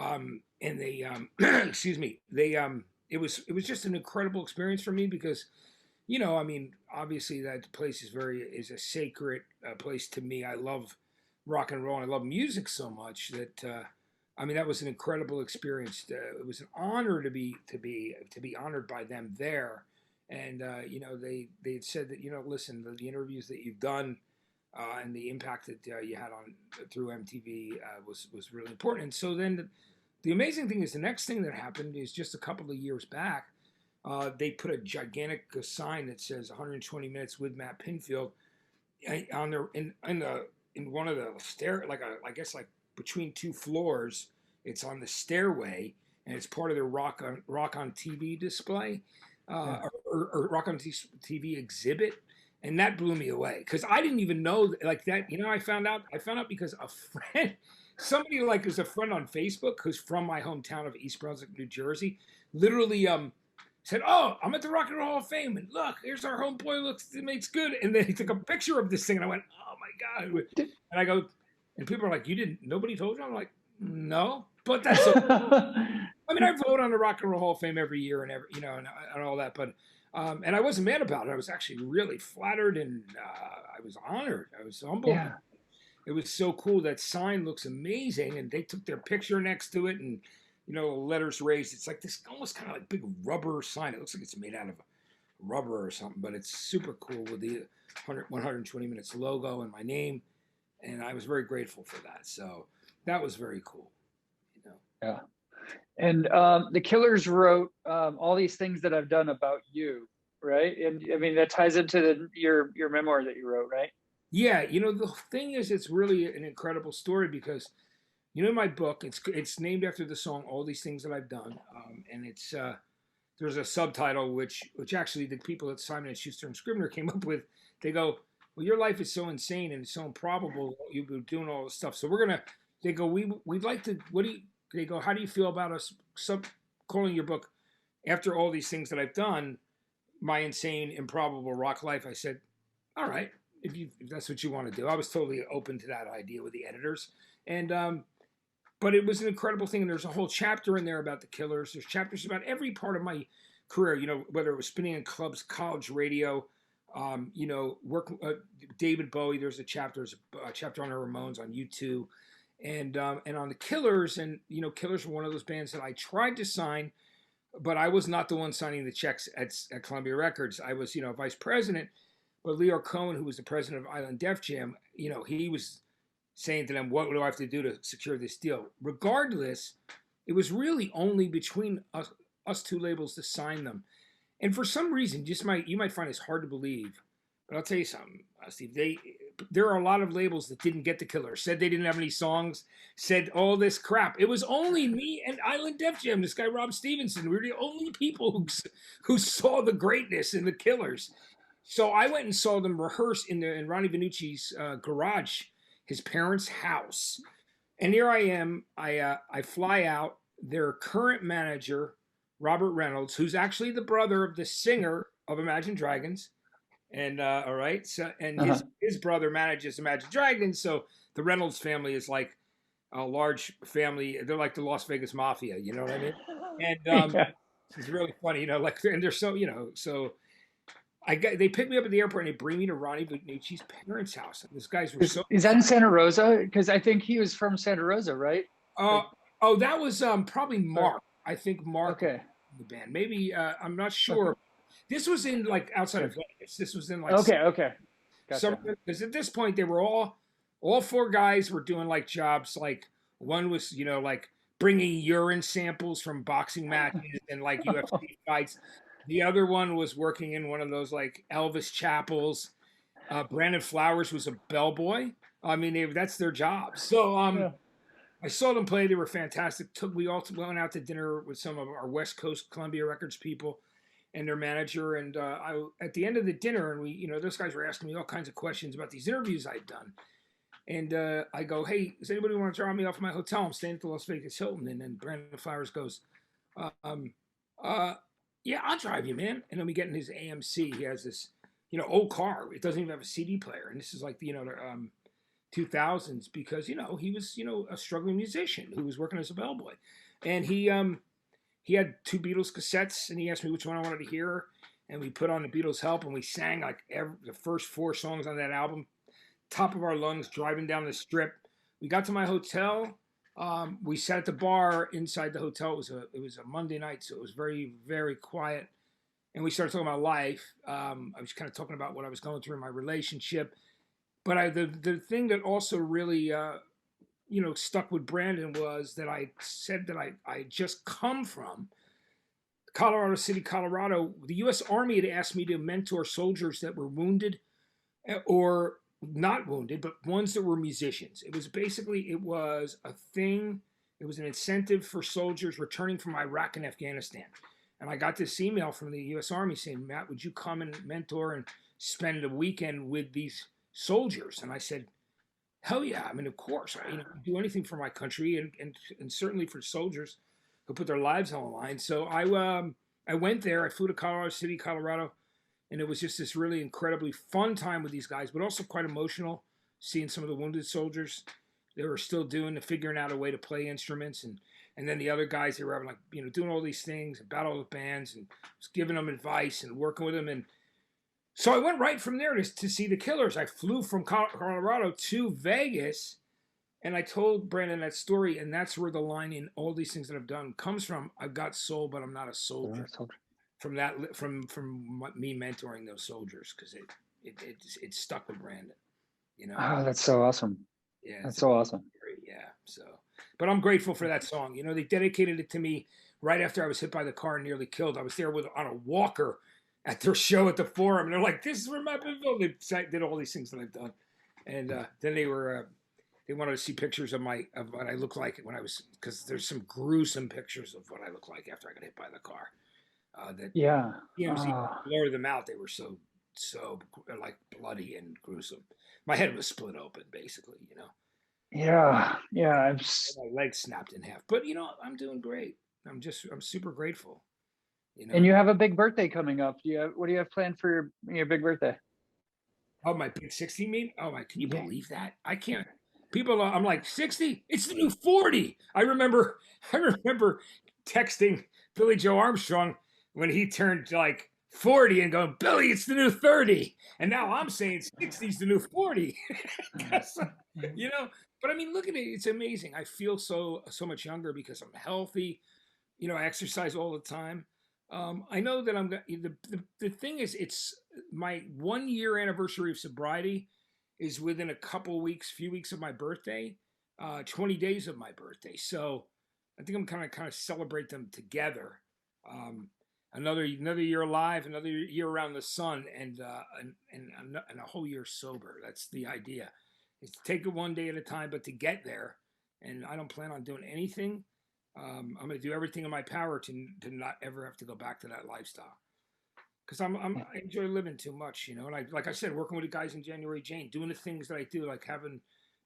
and they excuse me, it was just an incredible experience for me because, obviously that place is a sacred place to me. I love rock and roll and I love music so much that. That was an incredible experience. It was an honor to be honored by them there, and they had said that listen, the interviews that you've done and the impact that you had on through MTV was really important. And so then the amazing thing is the next thing that happened is just a couple of years back, they put a gigantic sign that says 120 minutes with Matt Pinfield on their in one of the I guess between two floors. It's on the stairway, and it's part of their Rock on TV display, or Rock on TV exhibit, and that blew me away because I didn't even know like that. I found out because a friend, somebody who's a friend on Facebook who's from my hometown of East Brunswick, New Jersey, literally said, "Oh, I'm at the Rock and Roll Hall of Fame, and look, here's our homeboy. It makes good." And then he took a picture of this thing, and I went, "Oh my god!" And I go. And people are like, nobody told you? I'm like, no, but that's, I vote on the Rock and Roll Hall of Fame every year and and all that. But, and I wasn't mad about it. I was actually really flattered and I was honored. I was humbled. Yeah. It was so cool. That sign looks amazing. And they took their picture next to it and, letters raised. It's like this almost kind of like big rubber sign. It looks like it's made out of rubber or something, but it's super cool with the 120 minutes logo and my name. And I was very grateful for that. So that was very cool. Yeah. And the Killers wrote all these things that I've done about you, right? And that ties into your memoir that you wrote, right? Yeah. The thing is, it's really an incredible story because, my book, it's named after the song, All These Things That I've Done. And it's, there's a subtitle, which actually the people at Simon & Schuster and Scribner came up with. They go, well, your life is so insane and so improbable. You've been doing all this stuff. So they go, we'd like to, they go, how do you feel about us calling your book after all these things that I've done, My Insane, Improbable Rock Life? I said, all right, if that's what you want to do. I was totally open to that idea with the editors. And, but it was an incredible thing. And there's a whole chapter in there about the Killers. There's chapters about every part of my career, whether it was spinning in clubs, college radio, David Bowie. There's a chapter on the Ramones on U2, and on the Killers. And Killers were one of those bands that I tried to sign, but I was not the one signing the checks at Columbia Records. I was vice president, but Leo Cohen, who was the president of Island Def Jam, he was saying to them, "What do I have to do to secure this deal?" Regardless, it was really only between us two labels to sign them. And for some reason, you might find it's hard to believe, but I'll tell you something, Steve. There are a lot of labels that didn't get the Killers, said they didn't have any songs, said all this crap. It was only me and Island Def Jam, this guy Rob Stevenson. We were the only people who saw the greatness in the Killers. So I went and saw them rehearse in Ronnie Vannucci's garage, his parents' house. And here I am. I fly out. Their current manager, Robert Reynolds, who's actually the brother of the singer of Imagine Dragons, And all right, so and his brother manages the Magic Dragons, so the Reynolds family is like a large family. They're like the Las Vegas Mafia, you know what I mean? And it's really funny, like, and they're so, so they pick me up at the airport and they bring me to Ronnie Vinucci's parents' house. And these guys were is that in Santa Rosa? Because I think he was from Santa Rosa, right? That was probably Mark. I think Mark. Okay. The band, maybe I'm not sure. Okay. This was in like outside of Vegas. This was in like okay. Gotcha. Because at this point they were all four guys were doing like jobs. Like one was like bringing urine samples from boxing matches and like UFC fights. The other one was working in one of those like Elvis chapels. Brandon Flowers was a bellboy. I mean, that's their job. So I saw them play. They were fantastic. We all went out to dinner with some of our West Coast Columbia Records people and their manager. And at the end of the dinner, and we, those guys were asking me all kinds of questions about these interviews I'd done. And I go, hey, does anybody want to drop me off at my hotel? I'm staying at the Las Vegas Hilton. And then Brandon Flowers goes, yeah, I'll drive you, man. And then we get in his AMC. He has this, old car. It doesn't even have a CD player. And this is like, 2000s, because he was a struggling musician who was working as a bellboy, and he had two Beatles cassettes, and he asked me which one I wanted to hear, and we put on the Beatles' Help, and we sang like the first 4 songs on that album, top of our lungs, driving down the Strip. We got to my hotel. We sat at the bar inside the hotel. It was a Monday night, so it was very, very quiet, and we started talking about life. I was kind of talking about what I was going through in my relationship. But the thing that also really, stuck with Brandon was that I said that I just come from Colorado City, Colorado. The U.S. Army had asked me to mentor soldiers that were wounded or not wounded, but ones that were musicians. It was a thing. It was an incentive for soldiers returning from Iraq and Afghanistan. And I got this email from the U.S. Army saying, Matt, would you come and mentor and spend a weekend with these soldiers? And I said, hell yeah. I mean, of course, I do anything for my country and certainly for soldiers who put their lives on the line. So I went there. I flew to Colorado City, Colorado, and it was just this really incredibly fun time with these guys, but also quite emotional, seeing some of the wounded soldiers. They were still figuring out a way to play instruments, and then the other guys, they were having like, doing all these things about all the bands, and just giving them advice and working with them. And so I went right from there to see the Killers. I flew from Colorado to Vegas, and I told Brandon that story, and that's where the line in all these things that I've done comes from. I've got soul, but I'm not a soldier. From me mentoring those soldiers, because it stuck with Brandon. Oh, that's so awesome. Yeah, that's so awesome. Yeah. So, but I'm grateful for that song. They dedicated it to me right after I was hit by the car and nearly killed. I was there on a walker at their show at the Forum, and they're like, "This is where Matt Pinfield." They did all these things that I've done, and then they wanted to see pictures of what I looked like when I was, because there's some gruesome pictures of what I looked like after I got hit by the car. Blurred them out. They were so like bloody and gruesome. My head was split open, basically. Yeah. My leg snapped in half. But I'm doing great. I'm super grateful. And you have a big birthday coming up. What do you have planned for your big birthday? Oh, my big 60 meet? Oh my, can you believe that? I can't. I'm like, 60? It's the new 40. I remember texting Billy Joe Armstrong when he turned like 40 and going, Billy, it's the new 30. And now I'm saying 60's the new 40. But I mean, look at it. It's amazing. I feel so much younger because I'm healthy. I exercise all the time. I know that the thing is, it's my 1 year anniversary of sobriety is within few weeks of my birthday, 20 days of my birthday. So I think I'm kind of celebrate them together. Another year alive, another year around the sun, and a whole year sober. That's the idea. Is to take it one day at a time, but to get there. And I don't plan on doing anything. I'm going to do everything in my power to not ever have to go back to that lifestyle. Because I enjoy living too much, And like I said, working with the guys in January Jane, doing the things that I do, like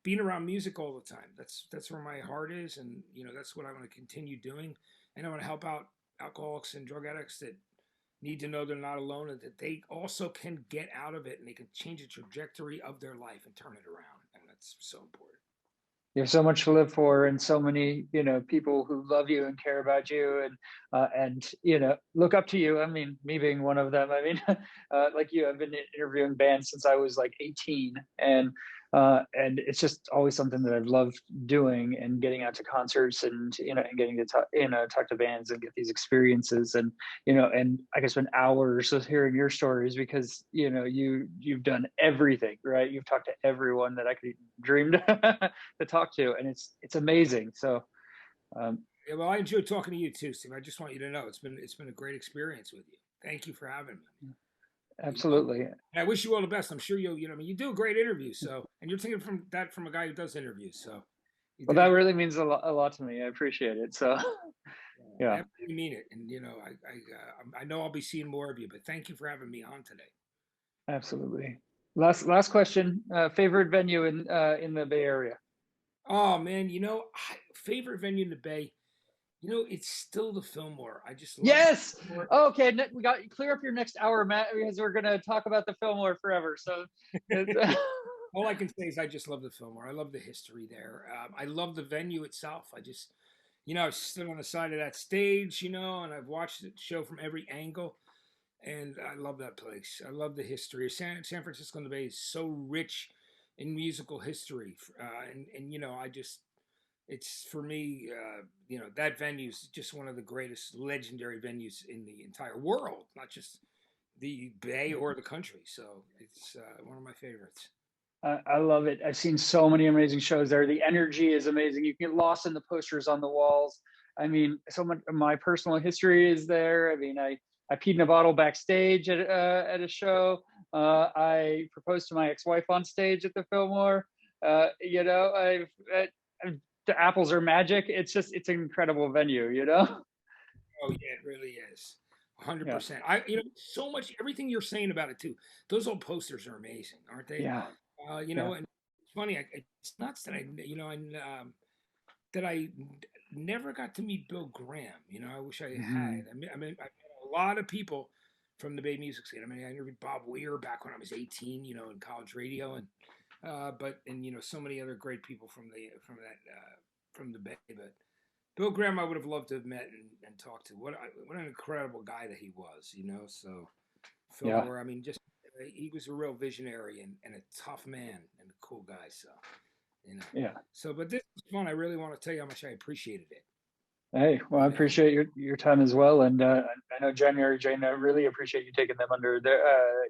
being around music all the time. That's where my heart is, and that's what I want to continue doing. And I want to help out alcoholics and drug addicts that need to know they're not alone, and that they also can get out of it, and they can change the trajectory of their life and turn it around. And that's so important. You have so much to live for, and so many, people who love you and care about you, and look up to you. I mean, me being one of them. I mean, like you, I've been interviewing bands since I was like 18, and it's just always something that I've loved doing, and getting out to concerts, and and getting to talk to bands and get these experiences, and and I can spend hours just hearing your stories, because you've done everything, right? You've talked to everyone that I could dream to talk to, and it's amazing. So yeah, well, I enjoyed talking to you too, Steve. I just want you to know it's been a great experience with you. Thank you for having me. Absolutely. And I wish you all the best. I'm sure you do a great interview. So, and you're thinking from a guy who does interviews. So, well, that really means a lot to me. I appreciate it. So, yeah, I really mean it. And I know I'll be seeing more of you. But thank you for having me on today. Absolutely. Last question. Favorite venue in the Bay Area? Oh man, favorite venue in the Bay. It's still the Fillmore. I just love yes. Okay, we got clear up your next hour, Matt, because we're going to talk about the Fillmore forever. So, all I can say is I just love the Fillmore. I love the history there. I love the venue itself. I just, I stood on the side of that stage, and I've watched the show from every angle, and I love that place. I love the history. San Francisco and the Bay is so rich in musical history, and I just. It's for me, that venue is just one of the greatest legendary venues in the entire world, not just the Bay or the country. So it's one of my favorites. I love it. I've seen so many amazing shows there. The energy is amazing. You get lost in the posters on the walls. I mean, so much of my personal history is there. I mean, I peed in a bottle backstage at a show. I proposed to my ex-wife on stage at the Fillmore. I've the apples are magic. It's an incredible venue, Oh yeah, it really is. 100%. Yeah. So much, everything you're saying about it too. Those old posters are amazing, aren't they? Yeah. And it's funny. It's nuts that I never got to meet Bill Graham. I wish I had. I met a lot of people from the Bay music scene. I mean, I interviewed Bob Weir back when I was 18, in college radio, and so many other great people from the Bay. But Bill Graham, I would have loved to have met and talked to. What an incredible guy that he was, So Fillmore, I mean, just he was a real visionary and a tough man and a cool guy. So Yeah. So, but this was fun. I really want to tell you how much I appreciated it. Hey, well, I appreciate your time as well, and I know January Jane. I really appreciate you taking them under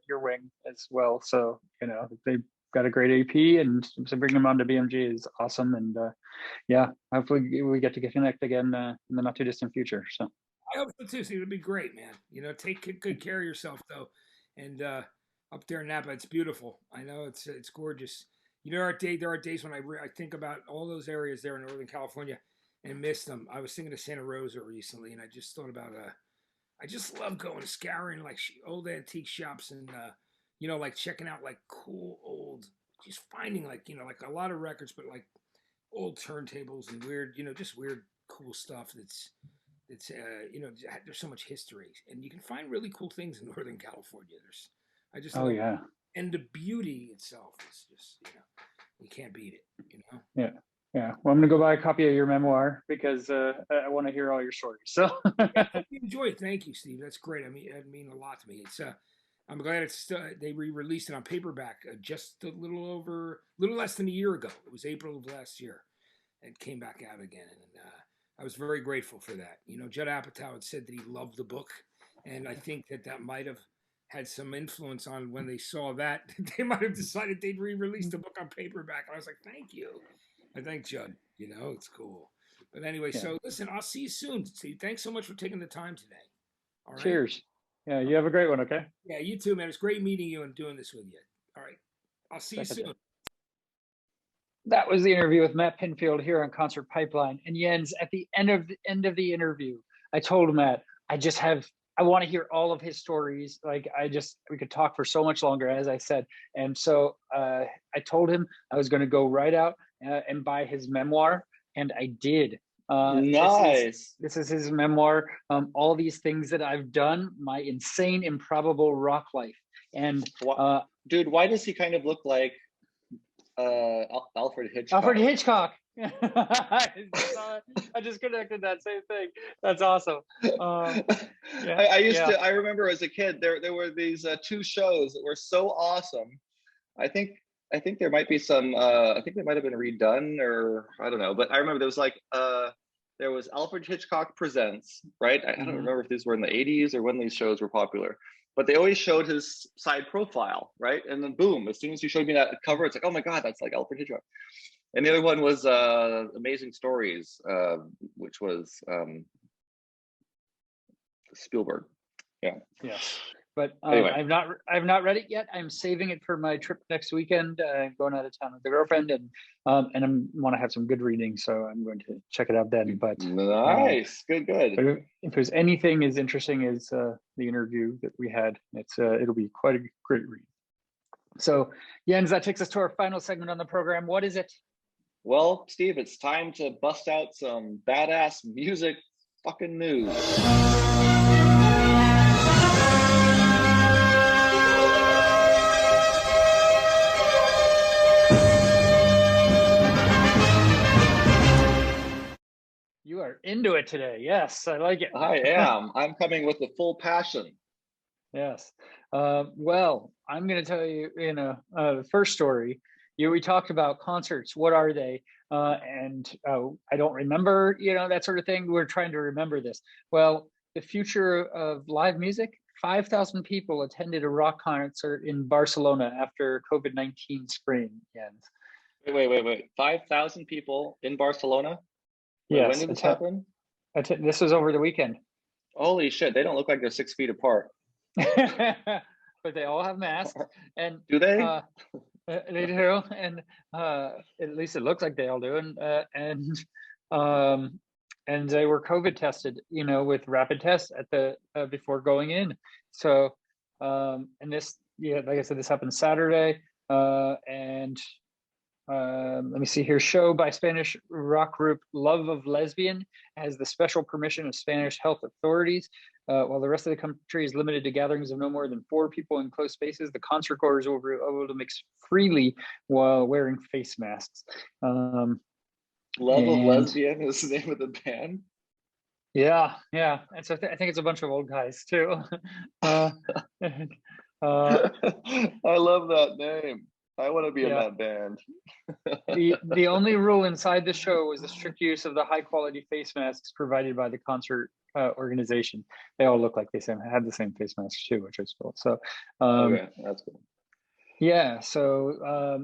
your wing as well. So they've got a great AP, and so bringing them onto BMG is awesome. And hopefully we get to connect again in the not too distant future. So I hope so too. See, it'd be great, man. Take good care of yourself though, and up there in Napa, it's beautiful. I know it's gorgeous. There are days when I think about all those areas there in Northern California and miss them. I was thinking of Santa Rosa recently, and I just thought about I just love going scouring like old antique shops and like checking out like cool old, just finding like like a lot of records, but like old turntables and weird, just weird cool stuff that's there's so much history, and you can find really cool things in Northern California. And the beauty itself is just you can't beat it. Yeah. Well, I'm gonna go buy a copy of your memoir because I want to hear all your stories. So enjoy it. Thank you, Steve. That's great. I mean, it means a lot to me. It's I'm glad they re-released it on paperback just a little less than a year ago. It was April of last year. It came back out again, and I was very grateful for that. Judd Apatow had said that he loved the book, and I think that might have had some influence on when they saw that. They might have decided they'd re-release the book on paperback. And I was like, thank you. I thank Judd. It's cool. But anyway, So listen, I'll see you soon. Steve, thanks so much for taking the time today. All right. Cheers. Yeah, you have a great one, okay? Yeah, you too, man. It's great meeting you and doing this with you. All right. I'll see you soon. That was the interview with Matt Pinfield here on Concert Pipeline. And Jens, at the end of the interview, I told Matt, I want to hear all of his stories. Like we could talk for so much longer, as I said. And so I told him I was going to go right out and buy his memoir, and I did. Nice. This is his memoir. All these things that I've done, my insane, improbable rock life. And dude, why does he kind of look like Alfred Hitchcock? Alfred Hitchcock. I just connected that same thing. That's awesome. I remember as a kid there were these two shows that were so awesome. I think there might be some I think they might have been redone, or I don't know, but I remember there was like there was Alfred Hitchcock Presents, right? I don't remember if these were in the 80s or when these shows were popular, but they always showed his side profile, right? And then boom, as soon as you showed me that cover, it's like, oh my God, that's like Alfred Hitchcock. And the other one was Amazing Stories, which was Spielberg. Yeah. Yes. But anyway. I've not read it yet. I'm saving it for my trip next weekend. I'm going out of town with the girlfriend, and I want to have some good reading, so I'm going to check it out then. But nice, good. But if there's anything as interesting as the interview that we had, it'll be quite a great read. So, Jens, that takes us to our final segment on the program. What is it? Well, Steve, it's time to bust out some badass music fucking news. You are into it today. Yes, I like it. I am. I'm coming with the full passion. Yes. Well, I'm going to tell you, the first story. We talked about concerts. What are they? And I don't remember, that sort of thing. We're trying to remember this. Well, the future of live music, 5,000 people attended a rock concert in Barcelona after COVID-19 spring. Wait. 5,000 people in Barcelona? Yes. When did this happen? This was over the weekend. Holy shit, they don't look like they're 6 feet apart. But they all have masks. And do they? They do, and at least it looks like they all do. And they were COVID tested, with rapid tests at the before going in. So, and this, like I said, this happened Saturday. And let me see here. Show by Spanish rock group Love of Lesbian has the special permission of Spanish health authorities. While the rest of the country is limited to gatherings of no more than 4 people in close spaces, the concert goers will be able to mix freely while wearing face masks. Love of Lesbian is the name of the band? Yeah. And so I think it's a bunch of old guys too. I love that name. I want to be in that band. The only rule inside the show was the strict use of the high quality face masks provided by the concert organization. They all look like they had the same face masks too, which was cool. So okay, that's cool. Yeah. So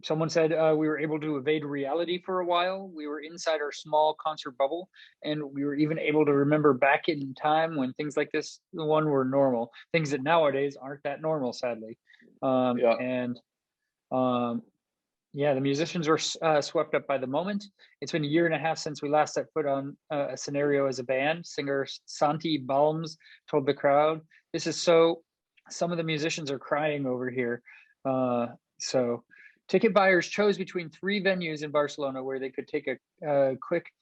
someone said we were able to evade reality for a while. We were inside our small concert bubble, and we were even able to remember back in time when things like this one were normal. Things that nowadays aren't that normal, sadly. The musicians were swept up by the moment. It's been a year and a half since we last set foot on a scenario as a band. Singer Santi Balms told the crowd, "This is so. Some of the musicians are crying over here." So ticket buyers chose between 3 venues in Barcelona where they could take a quick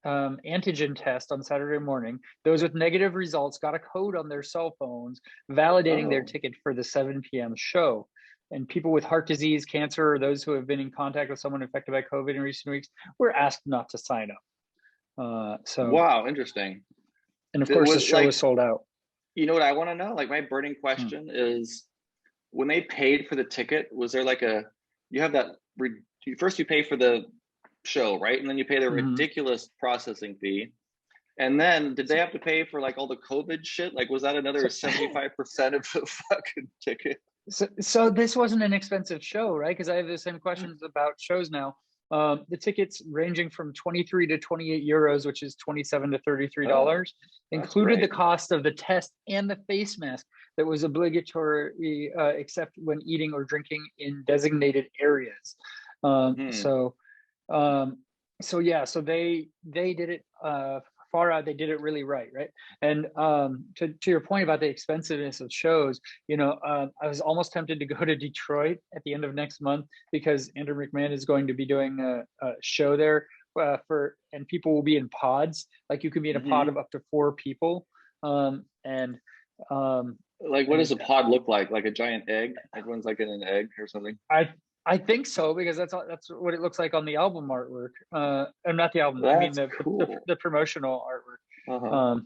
antigen test on Saturday morning. Those with negative results got a code on their cell phones validating their ticket for the 7 p.m. show. And people with heart disease, cancer, or those who have been in contact with someone affected by COVID in recent weeks were asked not to sign up. Wow, interesting. And of course, the show was sold out. You know what I want to know? Like, my burning question is, when they paid for the ticket, was there like first you pay for the show, right? And then you pay the ridiculous processing fee. And then did they have to pay for like all the COVID shit? Like, was that another 75% of the fucking ticket? So this wasn't an expensive show, right? Because I have the same questions about shows now. The tickets ranging from 23 to 28 euros, which is $27 to $33, included the cost of the test and the face mask that was obligatory except when eating or drinking in designated areas. So they did it far out. They did it really right. And to your point about the expensiveness of shows, I was almost tempted to go to Detroit at the end of next month because Andrew McMahon is going to be doing a show there and people will be in pods. Like you can be in a pod of up to 4 people. Like, what does a pod look like? Like a giant egg? Everyone's like in an egg or something? I think so, because that's what it looks like on the album artwork. And not the album. That's I mean cool. the promotional artwork.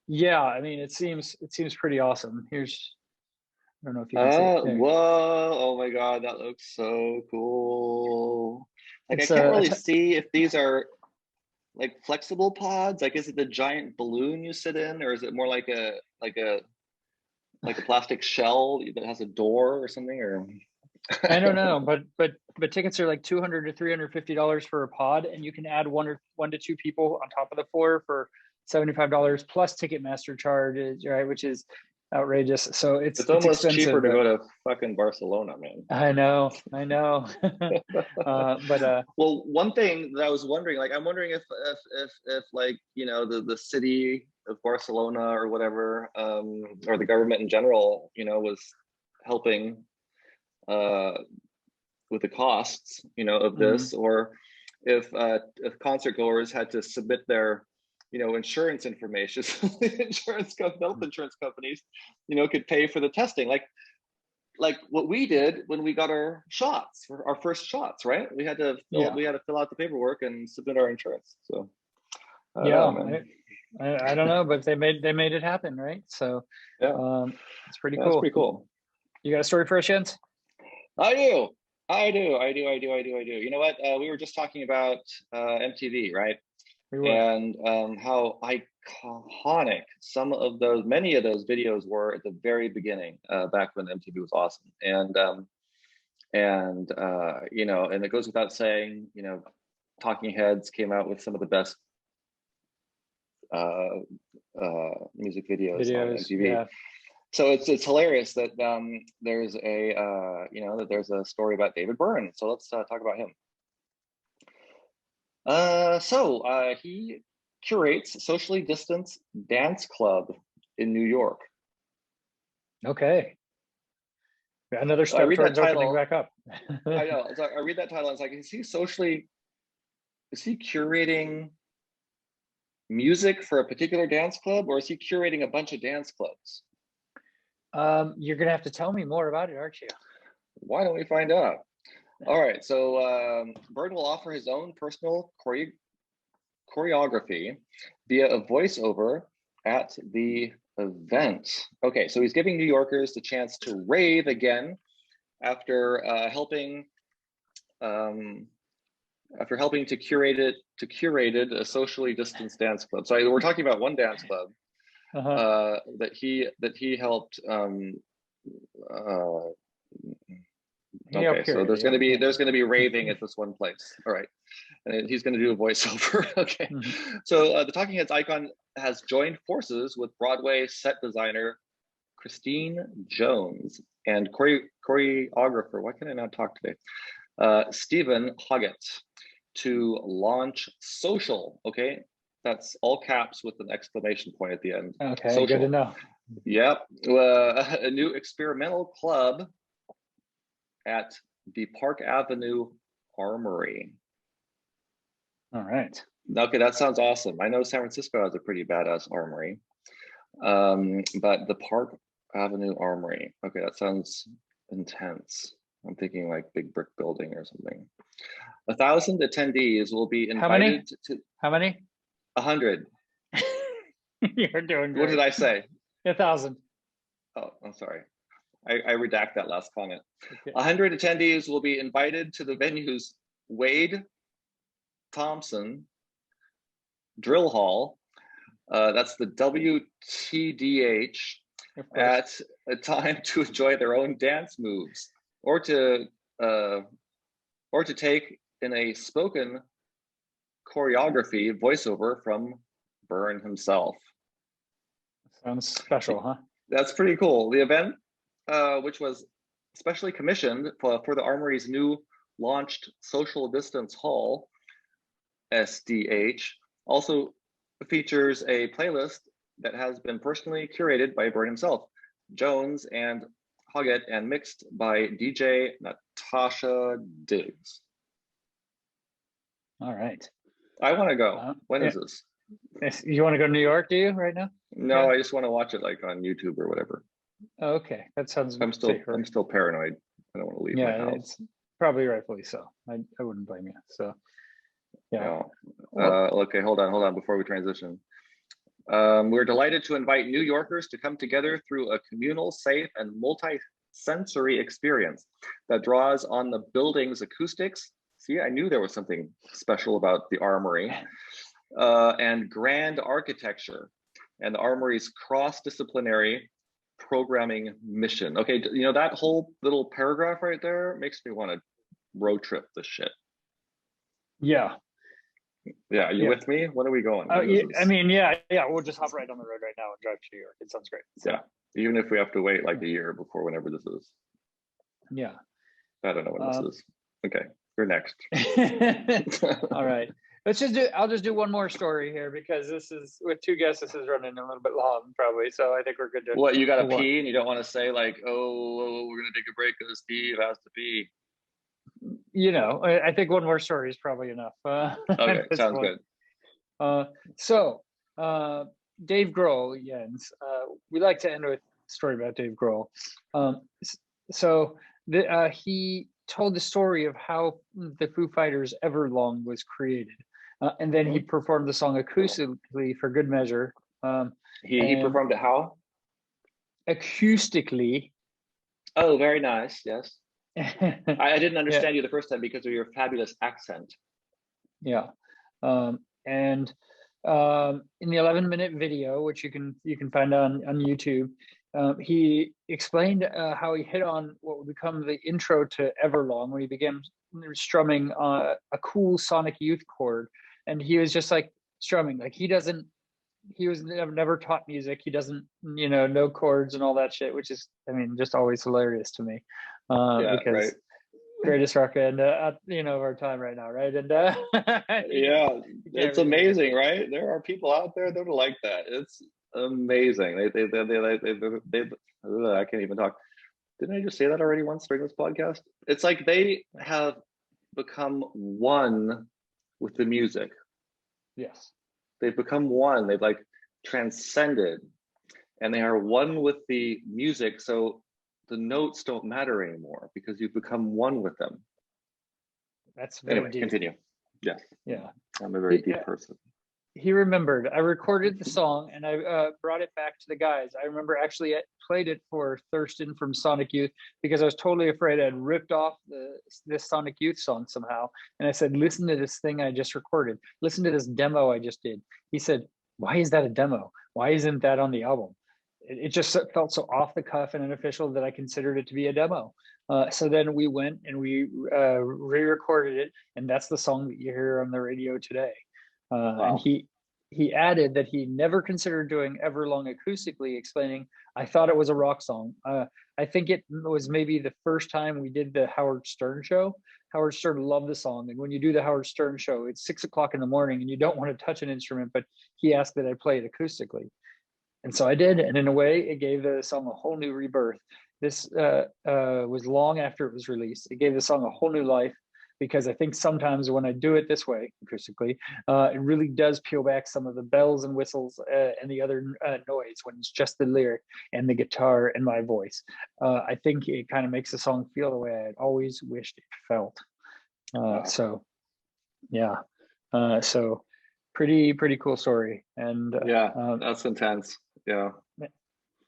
Yeah. I mean, it seems pretty awesome. Here's, I don't know if you can see it there. Whoa! Oh my God, that looks so cool. Like, I can't really see if these are like flexible pods. Like, is it the giant balloon you sit in, or is it more like a plastic shell that has a door or something? Or I don't know, but tickets are like $200 to $350 for a pod, and you can add one to 2 people on top of the 4 for $75 plus Ticketmaster charges, right? Which is outrageous. So it's almost cheaper to go to fucking Barcelona, man. I know. Well, one thing that I was wondering, like, I'm wondering if like, you know, the city of Barcelona or whatever, or the government in general, you know, was helping with the costs, you know, of this, or if concert goers had to submit their, you know, insurance information. Health insurance companies, you know, could pay for the testing, like what we did when we got our shots, for our first shots, right? We had to fill out the paperwork and submit our insurance. So I don't know, but they made it happen, right? So it's pretty cool. That's pretty cool. You got a story for us, Jens? I do. You know what? We were just talking about MTV, right? And how iconic many of those videos were at the very beginning, back when MTV was awesome. And you know, and it goes without saying, you know, Talking Heads came out with some of the best music videos on MTV. Yeah. So it's hilarious that there's a story about David Byrne. So let's talk about him. So he curates a socially distanced dance club in New York. Another step towards opening back up. I know. So I read that title and it's like, is he curating music for a particular dance club, or is he curating a bunch of dance clubs? You're gonna have to tell me more about it, aren't you? Why don't we find out? All right, so Byrne will offer his own personal choreography via a voiceover at the event. Okay, so he's giving New Yorkers the chance to rave again after helping to curate a socially distanced dance club. So we're talking about one dance club that he helped. Okay, so there's going to be raving at this one place. All right, and he's going to do a voiceover. Okay, so the Talking Heads icon has joined forces with Broadway set designer Christine Jones and choreographer. Why can I not talk today? Stephen Hoggett to launch Social. Okay, that's all caps with an exclamation point at the end. Okay, Social. Good to know. Yep, a new experimental club at the Park Avenue Armory. All right. Okay, that sounds awesome. I know San Francisco has a pretty badass armory, but the Park Avenue Armory. Okay, that sounds intense. I'm thinking like big brick building or something. 1,000 attendees will be invited to. How many? 100. You're doing great. What did I say? 1,000. Oh, I'm sorry. I redact that last comment. 100 attendees will be invited to the venue's Wade Thompson Drill Hall. That's the WTDH, at a time to enjoy their own dance moves, or to take in a spoken choreography voiceover from Byrne himself. Sounds special, huh? That's pretty cool. The event, which was specially commissioned for the Armory's new launched Social Distance Hall, SDH, also features a playlist that has been personally curated by Byrne himself, Jones and Hoggett, and mixed by DJ Natasha Diggs. All right. I want to go. When is this? You want to go to New York? Do you right now? No, I just want to watch it like on YouTube or whatever. Oh, okay, that sounds. I'm still paranoid. I don't want to leave my house. It's probably rightfully so. I wouldn't blame you. So, yeah. No. Okay, hold on before we transition. We're delighted to invite New Yorkers to come together through a communal, safe, and multi-sensory experience that draws on the building's acoustics. See, I knew there was something special about the Armory, and grand architecture, and the Armory's cross-disciplinary programming mission. Okay, that whole little paragraph right there makes me want to road trip this shit. Yeah. Yeah, you with me? When are we going? We'll just hop right on the road right now and drive to New York. It sounds great. So. Yeah, even if we have to wait like a year before whenever this is. Yeah. I don't know when this is. Okay, you're next. All right. I'll just do one more story here because this is, with two guests, this is running a little bit long probably. So I think we're good to. What, you got to pee and you don't want to say like, oh, we're going to take a break because Steve has to pee. I think one more story is probably enough. Okay, sounds good. So Dave Grohl, Jens, we like to end with a story about Dave Grohl. He told the story of how the Foo Fighters' Everlong was created. And then he performed the song acoustically for good measure. He performed it how? Acoustically. Oh, very nice. Yes. I didn't understand you the first time because of your fabulous accent. Yeah. In the 11-minute video, which you can find on YouTube, he explained how he hit on what would become the intro to Everlong when he began strumming a cool Sonic Youth chord. And he was just like strumming, like he was never taught music. He doesn't, know chords and all that shit, which is, just always hilarious to me. Because right. Greatest rock band, of our time right now, right? And yeah, it's amazing, right? There are people out there that are like that. It's amazing. They I can't even talk. Didn't I just say that already once during this podcast? It's like they have become one with the music. Yes. They've become one. They've like transcended, and they are one with the music. So the notes don't matter anymore because you've become one with them. That's very deep. Continue. Yes. Yeah. I'm a very deep person. He remembered. I recorded the song and I brought it back to the guys. I remember actually played it for Thurston from Sonic Youth because I was totally afraid I'd ripped off this Sonic Youth song somehow. And I said, listen to this thing I just recorded. Listen to this demo I just did. He said, why is that a demo? Why isn't that on the album? It just felt so off the cuff and unofficial that I considered it to be a demo. So then we went and we re-recorded it. And that's the song that you hear on the radio today. Wow. And he added that he never considered doing Everlong acoustically, explaining, I thought it was a rock song. I think it was maybe the first time we did the Howard Stern show. Howard Stern loved the song. And when you do the Howard Stern show, it's 6 o'clock in the morning and you don't want to touch an instrument, but he asked that I play it acoustically. And so I did. And in a way, it gave the song a whole new rebirth. This was long after it was released. It gave the song a whole new life. Because I think sometimes when I do it this way, acoustically, it really does peel back some of the bells and whistles and the other noise when it's just the lyric and the guitar and my voice. I think it kind of makes the song feel the way I had always wished it felt. So, yeah. So pretty cool story. And that's intense. Yeah.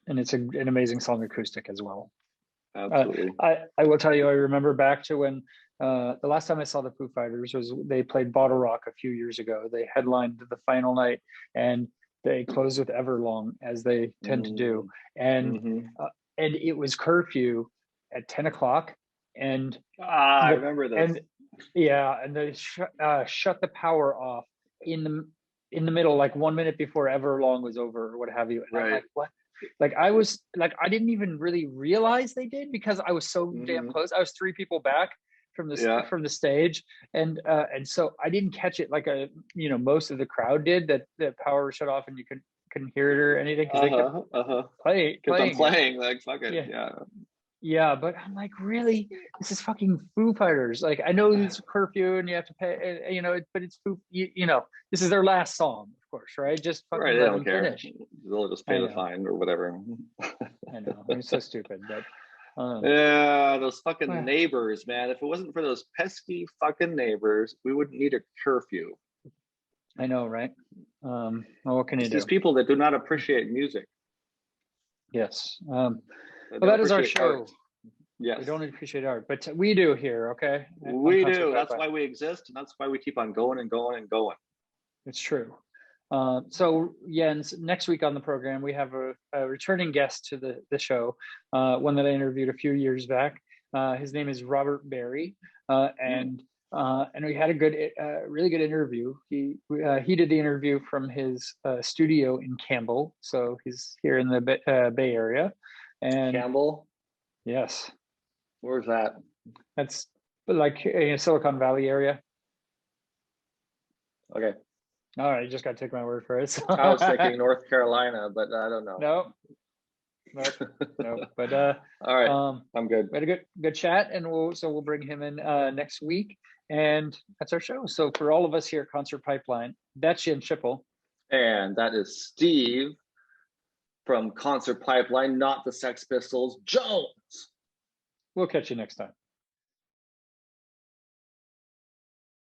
And it's an amazing song acoustic as well. Absolutely. I will tell you, I remember back to when the last time I saw the Foo Fighters was they played Bottle Rock a few years ago. They headlined the final night and they closed with Everlong, as they tend to do. And and it was curfew at 10 o'clock. And I remember this. And and they shut the power off in the middle, like 1 minute before Everlong was over or what have you. And I'm like, what? Like I didn't even really realize they did because I was so damn close. I was 3 people back from the stage, and so I didn't catch it like most of the crowd did. That the power was shut off and you couldn't hear it or anything because they kept playing like fuck it. Yeah, but I'm like, really? This is fucking Foo Fighters. Like, I know it's curfew and you have to pay, but it's Foo. This is their last song, of course, right? Just fucking Right, they let don't them care. finish. They'll just pay the fine or whatever. I know, it's so stupid, but yeah, those fucking neighbors, man. If it wasn't for those pesky fucking neighbors, we wouldn't need a curfew. I know, right? Well, what can you do? These people that do not appreciate music. Yes. Well, that is our show. Art. Yes. We don't appreciate art, but we do here, okay? We do. That's why we exist, and that's why we keep on going and going and going. It's true. So Jens, next week on the program, we have a returning guest to the show, one that I interviewed a few years back. His name is Robert Berry, and we had a really good interview. He did the interview from his studio in Campbell, so he's here in the Bay Area. And Campbell, yes, where's that? That's like Silicon Valley area. Okay. All right, you just got to take my word for it. So. I was thinking North Carolina, but I don't know. No. But all right, I'm good. We had a good chat, and we'll bring him in next week, and that's our show. So for all of us here at Concert Pipeline, that's Jens Schippel, and that is Steve from Concert Pipeline, not the Sex Pistols, Jones. We'll catch you next time.